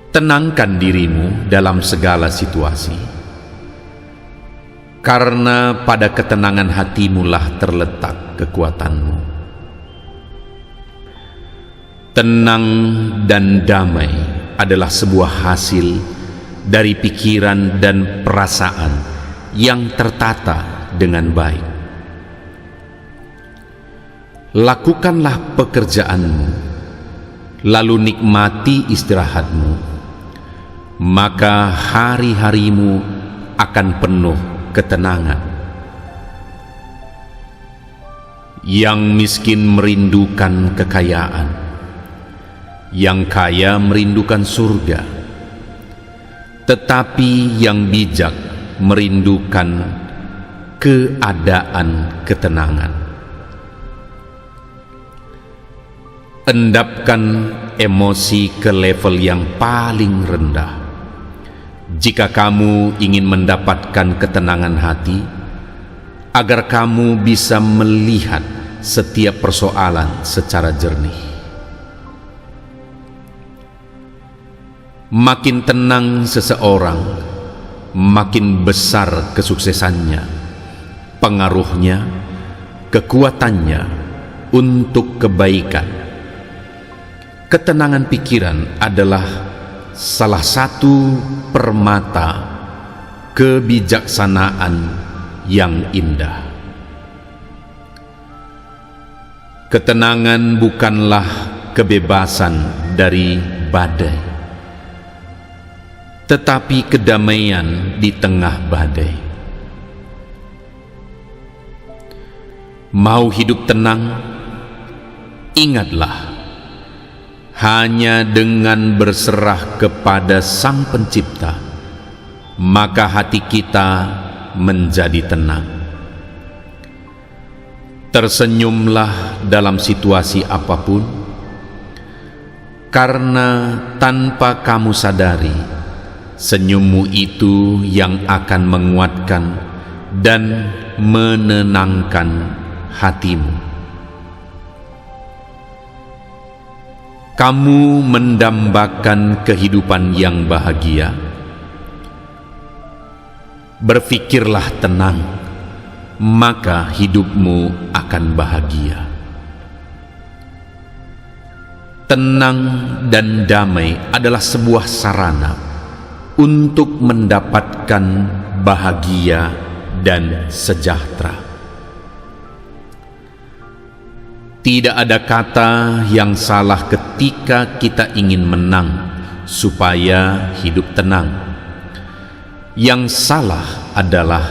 Tenangkan dirimu dalam segala situasi, karena pada ketenangan hatimulah terletak kekuatanmu. Tenang dan damai adalah sebuah hasil dari pikiran dan perasaan yang tertata dengan baik. Lakukanlah pekerjaanmu, lalu nikmati istirahatmu, maka hari-harimu akan penuh ketenangan. Yang miskin merindukan kekayaan, yang kaya merindukan surga, tetapi yang bijak merindukan keadaan ketenangan. Endapkan emosi ke level yang paling rendah. Jika kamu ingin mendapatkan ketenangan hati, agar kamu bisa melihat setiap persoalan secara jernih. Makin tenang seseorang, makin besar kesuksesannya, pengaruhnya, kekuatannya untuk kebaikan. Ketenangan pikiran adalah salah satu permata kebijaksanaan yang indah. Ketenangan bukanlah kebebasan dari badai, tetapi kedamaian di tengah badai. Mau hidup tenang? Ingatlah, hanya dengan berserah kepada Sang Pencipta, maka hati kita menjadi tenang. Tersenyumlah dalam situasi apapun, karena tanpa kamu sadari, senyummu itu yang akan menguatkan dan menenangkan hatimu. Kamu mendambakan kehidupan yang bahagia. Berfikirlah tenang, maka hidupmu akan bahagia. Tenang dan damai adalah sebuah sarana untuk mendapatkan bahagia dan sejahtera. Tidak ada kata yang salah ketika kita ingin menang supaya hidup tenang. Yang salah adalah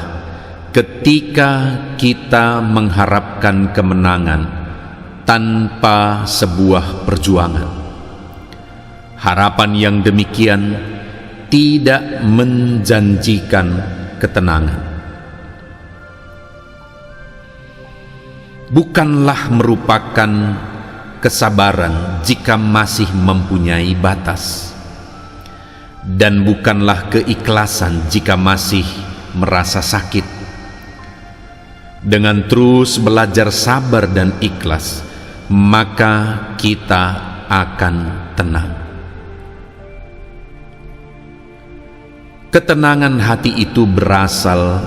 ketika kita mengharapkan kemenangan tanpa sebuah perjuangan. Harapan yang demikian tidak menjanjikan ketenangan. Bukanlah merupakan kesabaran jika masih mempunyai batas, dan bukanlah keikhlasan jika masih merasa sakit. Dengan terus belajar sabar dan ikhlas, maka kita akan tenang. Ketenangan hati itu berasal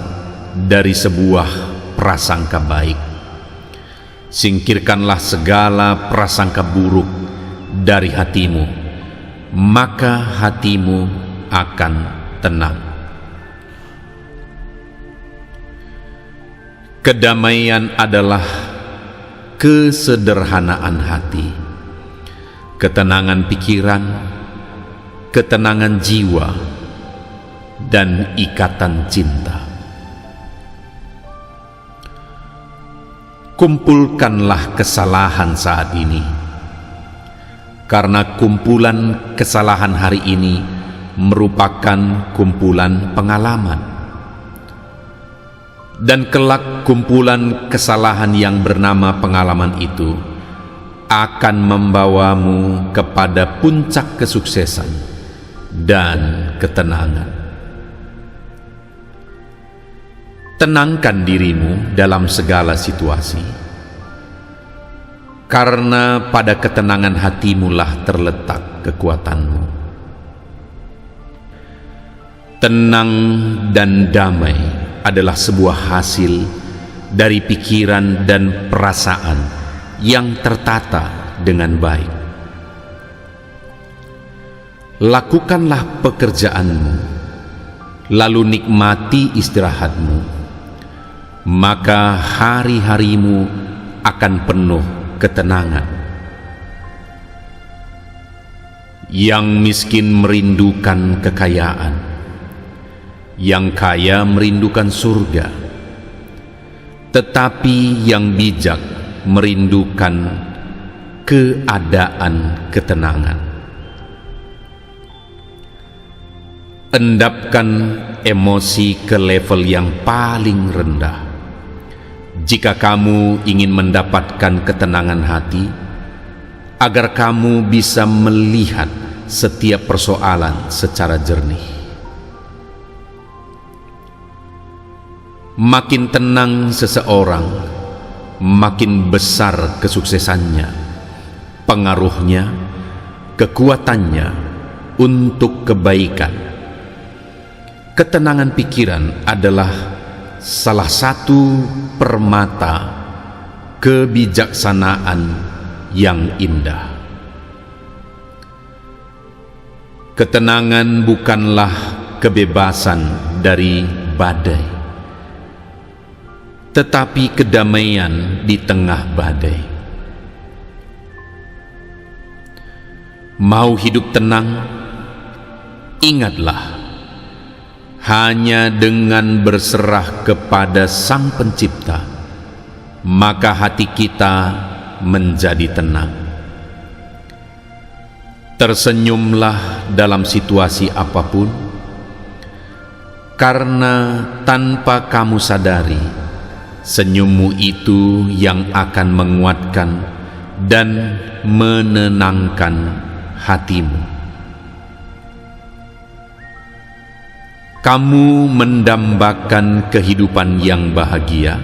dari sebuah prasangka baik. Singkirkanlah segala prasangka buruk dari hatimu, maka hatimu akan tenang. Kedamaian adalah kesederhanaan hati, ketenangan pikiran, ketenangan jiwa, dan ikatan cinta. Kumpulkanlah kesalahan saat ini, karena kumpulan kesalahan hari ini merupakan kumpulan pengalaman, dan kelak kumpulan kesalahan yang bernama pengalaman itu akan membawamu kepada puncak kesuksesan dan ketenangan. Tenangkan dirimu dalam segala situasi, karena pada ketenangan hatimulah terletak kekuatanmu. Tenang dan damai adalah sebuah hasil dari pikiran dan perasaan yang tertata dengan baik. Lakukanlah pekerjaanmu, lalu nikmati istirahatmu, maka hari-harimu akan penuh ketenangan. Yang miskin merindukan kekayaan, yang kaya merindukan surga, tetapi yang bijak merindukan keadaan ketenangan. Endapkan emosi ke level yang paling rendah. Jika kamu ingin mendapatkan ketenangan hati, agar kamu bisa melihat setiap persoalan secara jernih. Makin tenang seseorang, makin besar kesuksesannya, pengaruhnya, kekuatannya untuk kebaikan. Ketenangan pikiran adalah salah satu permata kebijaksanaan yang indah. Ketenangan bukanlah kebebasan dari badai, tetapi kedamaian di tengah badai. Mau hidup tenang? Ingatlah, hanya dengan berserah kepada Sang Pencipta, maka hati kita menjadi tenang. Tersenyumlah dalam situasi apapun, karena tanpa kamu sadari, senyummu itu yang akan menguatkan dan menenangkan hatimu. Kamu mendambakan kehidupan yang bahagia.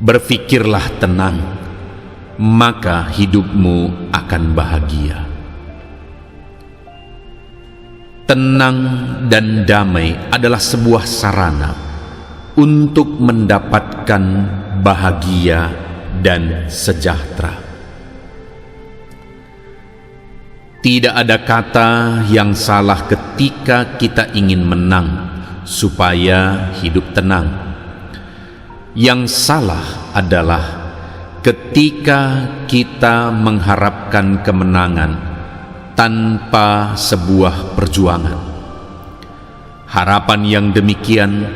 Berfikirlah tenang, maka hidupmu akan bahagia. Tenang dan damai adalah sebuah sarana untuk mendapatkan bahagia dan sejahtera. Tidak ada kata yang salah ketika kita ingin menang supaya hidup tenang. Yang salah adalah ketika kita mengharapkan kemenangan tanpa sebuah perjuangan. Harapan yang demikian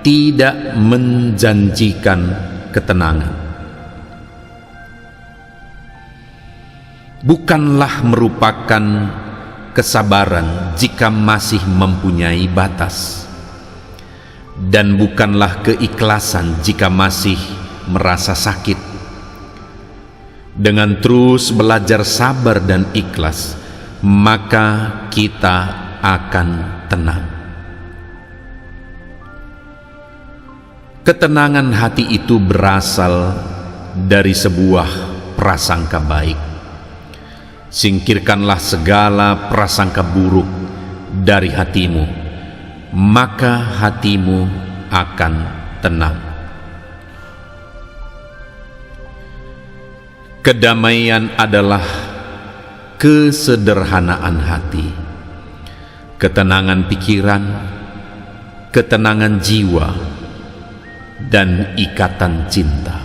tidak menjanjikan ketenangan. Bukanlah merupakan kesabaran jika masih mempunyai batas, dan bukanlah keikhlasan jika masih merasa sakit. Dengan terus belajar sabar dan ikhlas, maka kita akan tenang. Ketenangan hati itu berasal dari sebuah prasangka baik. Singkirkanlah segala prasangka buruk dari hatimu, maka hatimu akan tenang. Kedamaian adalah kesederhanaan hati, ketenangan pikiran, ketenangan jiwa, dan ikatan cinta.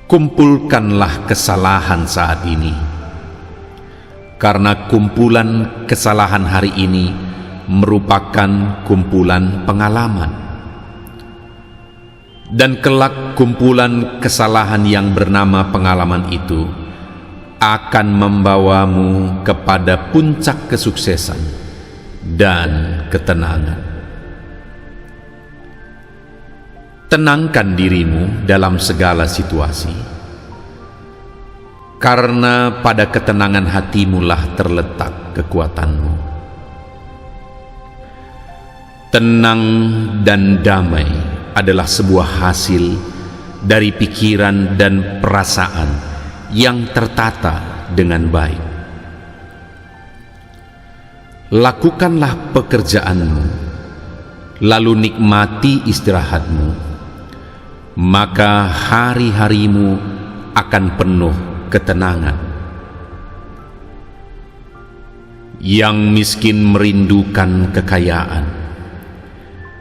Kumpulkanlah kesalahan saat ini, karena kumpulan kesalahan hari ini merupakan kumpulan pengalaman, dan kelak kumpulan kesalahan yang bernama pengalaman itu akan membawamu kepada puncak kesuksesan dan ketenangan. Tenangkan dirimu dalam segala situasi, karena pada ketenangan hatimu lah terletak kekuatanmu. Tenang dan damai adalah sebuah hasil dari pikiran dan perasaan yang tertata dengan baik. Lakukanlah pekerjaanmu, lalu nikmati istirahatmu, maka hari-harimu akan penuh ketenangan. Yang miskin merindukan kekayaan,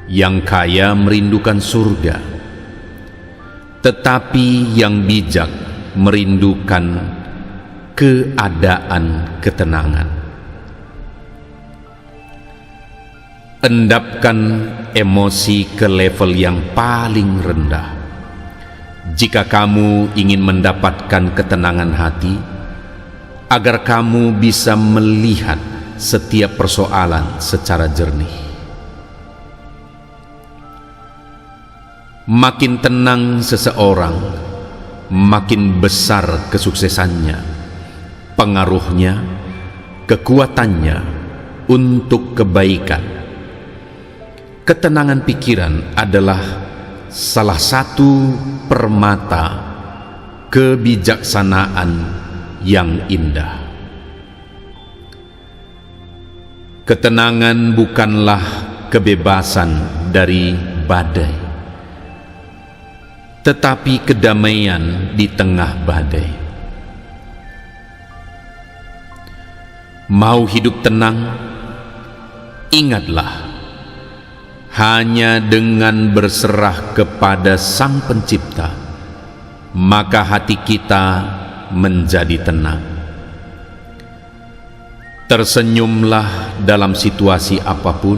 yang kaya merindukan surga, tetapi yang bijak merindukan keadaan ketenangan. Endapkan emosi ke level yang paling rendah. Jika kamu ingin mendapatkan ketenangan hati, agar kamu bisa melihat setiap persoalan secara jernih. Makin tenang seseorang, makin besar kesuksesannya, pengaruhnya, kekuatannya untuk kebaikan. Ketenangan pikiran adalah salah satu permata kebijaksanaan yang indah. Ketenangan bukanlah kebebasan dari badai, tetapi kedamaian di tengah badai. Mau hidup tenang? Ingatlah, hanya dengan berserah kepada Sang Pencipta, maka hati kita menjadi tenang. Tersenyumlah dalam situasi apapun,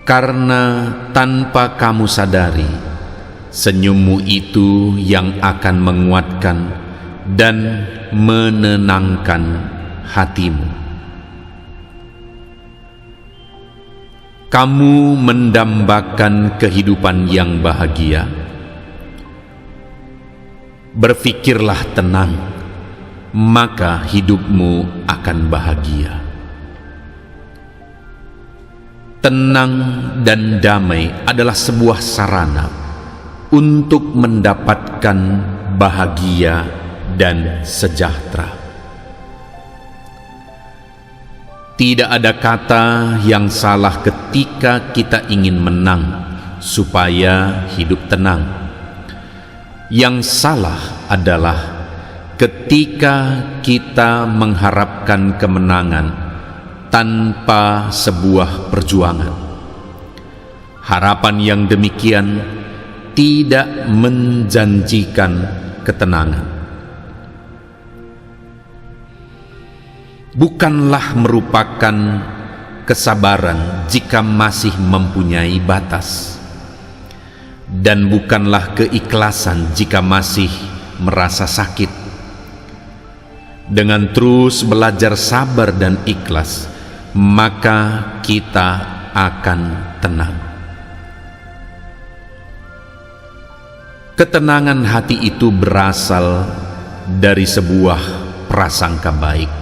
karena tanpa kamu sadari, senyummu itu yang akan menguatkan dan menenangkan hatimu. Kamu mendambakan kehidupan yang bahagia. Berfikirlah tenang, maka hidupmu akan bahagia. Tenang dan damai adalah sebuah sarana untuk mendapatkan bahagia dan sejahtera. Tidak ada kata yang salah ketika kita ingin menang supaya hidup tenang. Yang salah adalah ketika kita mengharapkan kemenangan tanpa sebuah perjuangan. Harapan yang demikian tidak menjanjikan ketenangan. Bukanlah merupakan kesabaran jika masih mempunyai batas, dan bukanlah keikhlasan jika masih merasa sakit. Dengan terus belajar sabar dan ikhlas, maka kita akan tenang. Ketenangan hati itu berasal dari sebuah prasangka baik.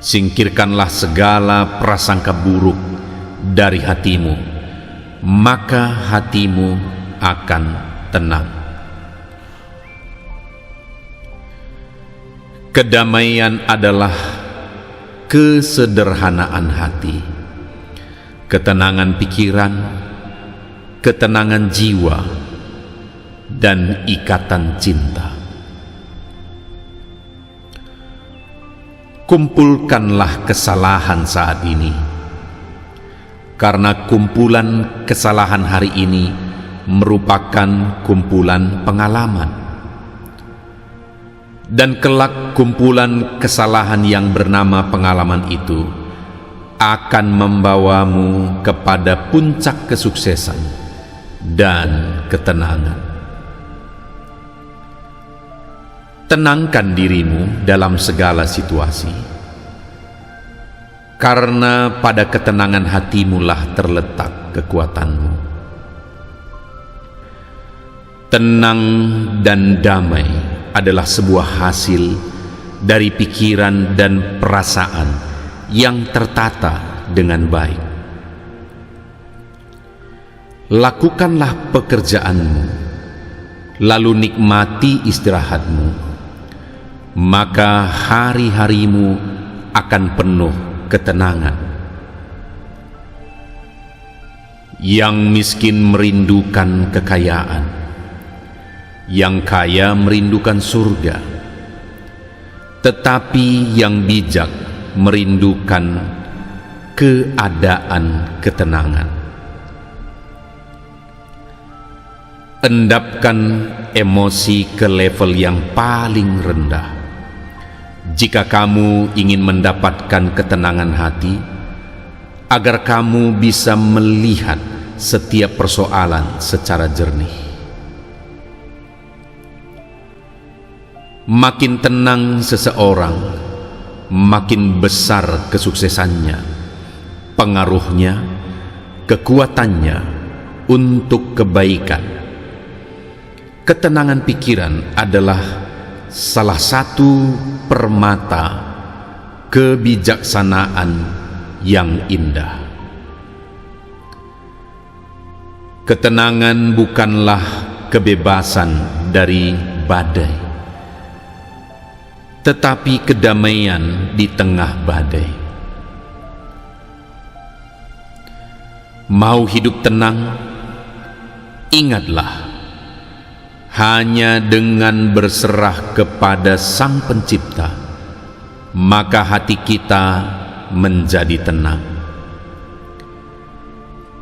Singkirkanlah segala prasangka buruk dari hatimu, maka hatimu akan tenang. Kedamaian adalah kesederhanaan hati, ketenangan pikiran, ketenangan jiwa, dan ikatan cinta. Kumpulkanlah kesalahan saat ini, karena kumpulan kesalahan hari ini merupakan kumpulan pengalaman, dan kelak kumpulan kesalahan yang bernama pengalaman itu akan membawamu kepada puncak kesuksesan dan ketenangan. Tenangkan dirimu dalam segala situasi, karena pada ketenangan hatimulah terletak kekuatanmu. Tenang dan damai adalah sebuah hasil dari pikiran dan perasaan yang tertata dengan baik. Lakukanlah pekerjaanmu, lalu nikmati istirahatmu, maka hari-harimu akan penuh ketenangan. Yang miskin merindukan kekayaan, yang kaya merindukan surga, tetapi yang bijak merindukan keadaan ketenangan. Endapkan emosi ke level yang paling rendah. Jika kamu ingin mendapatkan ketenangan hati, agar kamu bisa melihat setiap persoalan secara jernih. Makin tenang seseorang, makin besar kesuksesannya, pengaruhnya, kekuatannya untuk kebaikan. Ketenangan pikiran adalah salah satu permata kebijaksanaan yang indah. Ketenangan bukanlah kebebasan dari badai, tetapi kedamaian di tengah badai. Mau hidup tenang? Ingatlah, hanya dengan berserah kepada Sang Pencipta, maka hati kita menjadi tenang.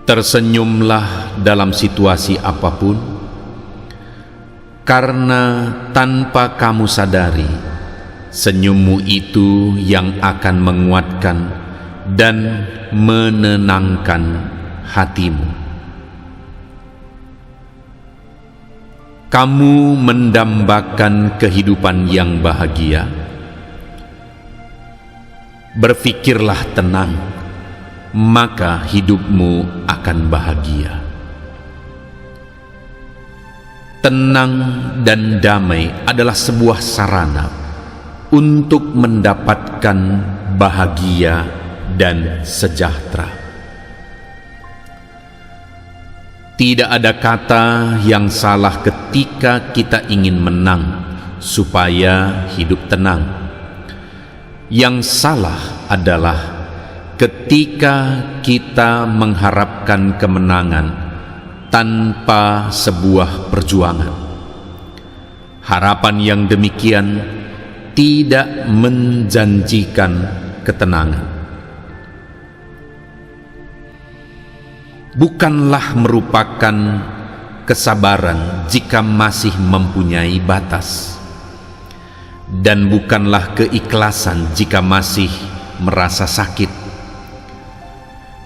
Tersenyumlah dalam situasi apapun, karena tanpa kamu sadari, senyummu itu yang akan menguatkan dan menenangkan hatimu. Kamu mendambakan kehidupan yang bahagia. Berfikirlah tenang, maka hidupmu akan bahagia. Tenang dan damai adalah sebuah sarana untuk mendapatkan bahagia dan sejahtera. Tidak ada kata yang salah ketika kita ingin menang supaya hidup tenang. Yang salah adalah ketika kita mengharapkan kemenangan tanpa sebuah perjuangan. Harapan yang demikian tidak menjanjikan ketenangan. Bukanlah merupakan kesabaran jika masih mempunyai batas, dan bukanlah keikhlasan jika masih merasa sakit.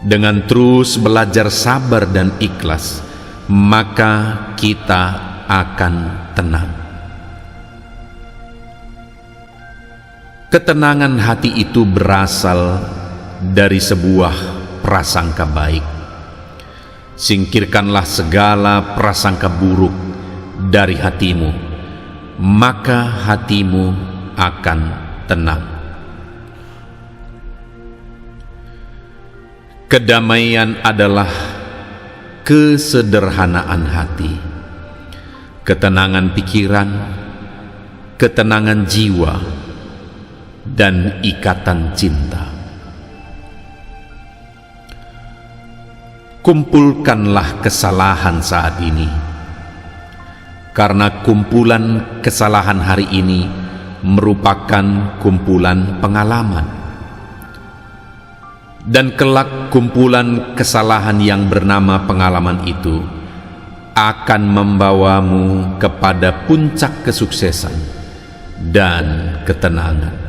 Dengan terus belajar sabar dan ikhlas, maka kita akan tenang. Ketenangan hati itu berasal dari sebuah prasangka baik. Singkirkanlah segala prasangka buruk dari hatimu, maka hatimu akan tenang. Kedamaian adalah kesederhanaan hati, ketenangan pikiran, ketenangan jiwa, dan ikatan cinta. Kumpulkanlah kesalahan saat ini, karena kumpulan kesalahan hari ini merupakan kumpulan pengalaman, dan kelak kumpulan kesalahan yang bernama pengalaman itu akan membawamu kepada puncak kesuksesan dan ketenangan.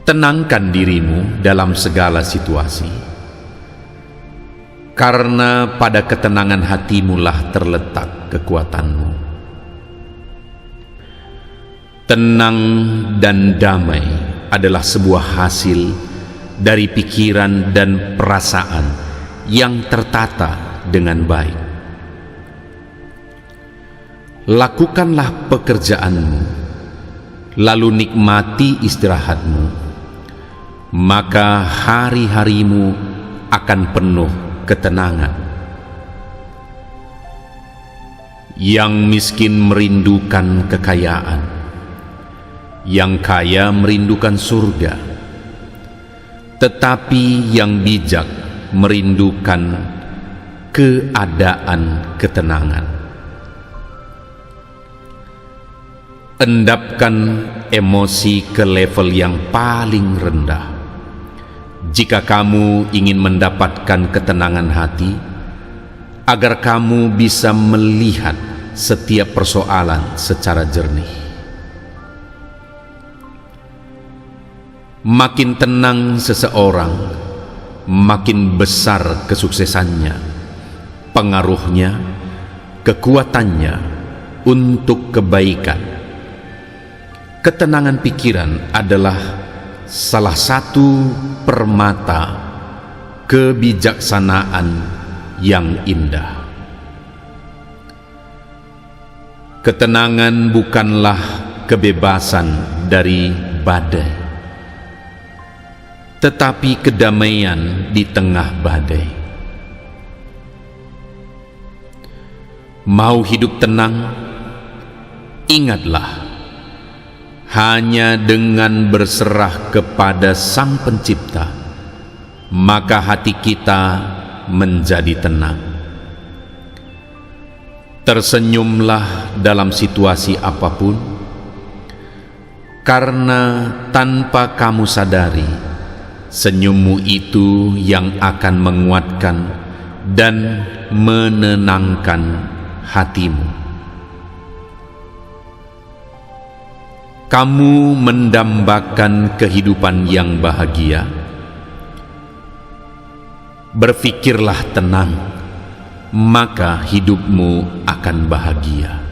Tenangkan dirimu dalam segala situasi, karena pada ketenangan hatimulah terletak kekuatanmu. Tenang dan damai adalah sebuah hasil dari pikiran dan perasaan yang tertata dengan baik. Lakukanlah pekerjaanmu, lalu nikmati istirahatmu, maka hari-harimu akan penuh ketenangan. Yang miskin merindukan kekayaan, yang kaya merindukan surga, tetapi yang bijak merindukan keadaan ketenangan. Endapkan emosi ke level yang paling rendah. Jika kamu ingin mendapatkan ketenangan hati, agar kamu bisa melihat setiap persoalan secara jernih. Makin tenang seseorang, makin besar kesuksesannya, pengaruhnya, kekuatannya untuk kebaikan. Ketenangan pikiran adalah salah satu permata kebijaksanaan yang indah. Ketenangan bukanlah kebebasan dari badai, tetapi kedamaian di tengah badai. Mau hidup tenang? Ingatlah, hanya dengan berserah kepada Sang Pencipta, maka hati kita menjadi tenang. Tersenyumlah dalam situasi apapun, karena tanpa kamu sadari, senyummu itu yang akan menguatkan dan menenangkan hatimu. Kamu mendambakan kehidupan yang bahagia. Berfikirlah tenang, maka hidupmu akan bahagia.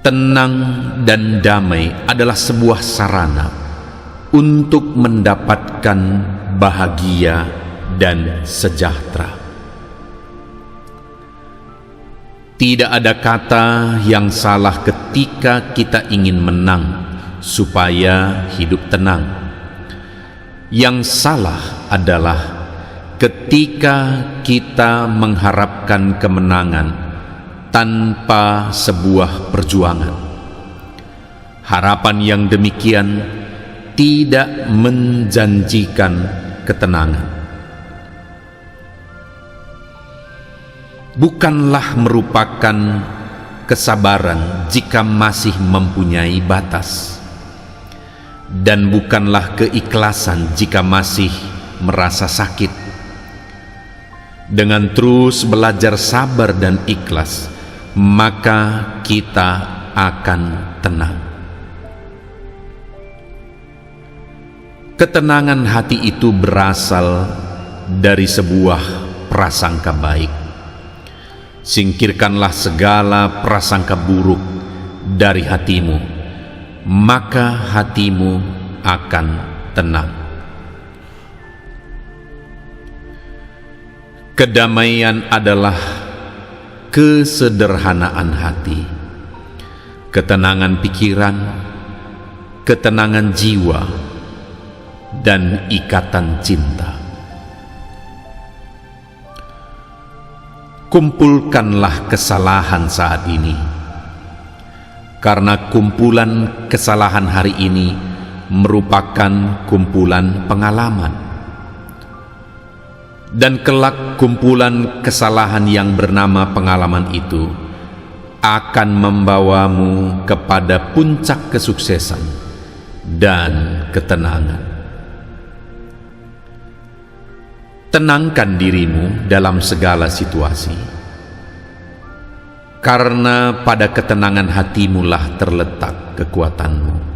Tenang dan damai adalah sebuah sarana untuk mendapatkan bahagia dan sejahtera. Tidak ada kata yang salah ketika kita ingin menang supaya hidup tenang. Yang salah adalah ketika kita mengharapkan kemenangan tanpa sebuah perjuangan. Harapan yang demikian tidak menjanjikan ketenangan. Bukanlah merupakan kesabaran jika masih mempunyai batas, dan bukanlah keikhlasan jika masih merasa sakit. Dengan terus belajar sabar dan ikhlas, maka kita akan tenang. Ketenangan hati itu berasal dari sebuah prasangka baik. Singkirkanlah segala prasangka buruk dari hatimu, maka hatimu akan tenang. Kedamaian adalah kesederhanaan hati, ketenangan pikiran, ketenangan jiwa, dan ikatan cinta. Kumpulkanlah kesalahan saat ini, karena kumpulan kesalahan hari ini merupakan kumpulan pengalaman, dan kelak kumpulan kesalahan yang bernama pengalaman itu akan membawamu kepada puncak kesuksesan dan ketenangan. Tenangkan dirimu dalam segala situasi, karena pada ketenangan hatimulah terletak kekuatanmu.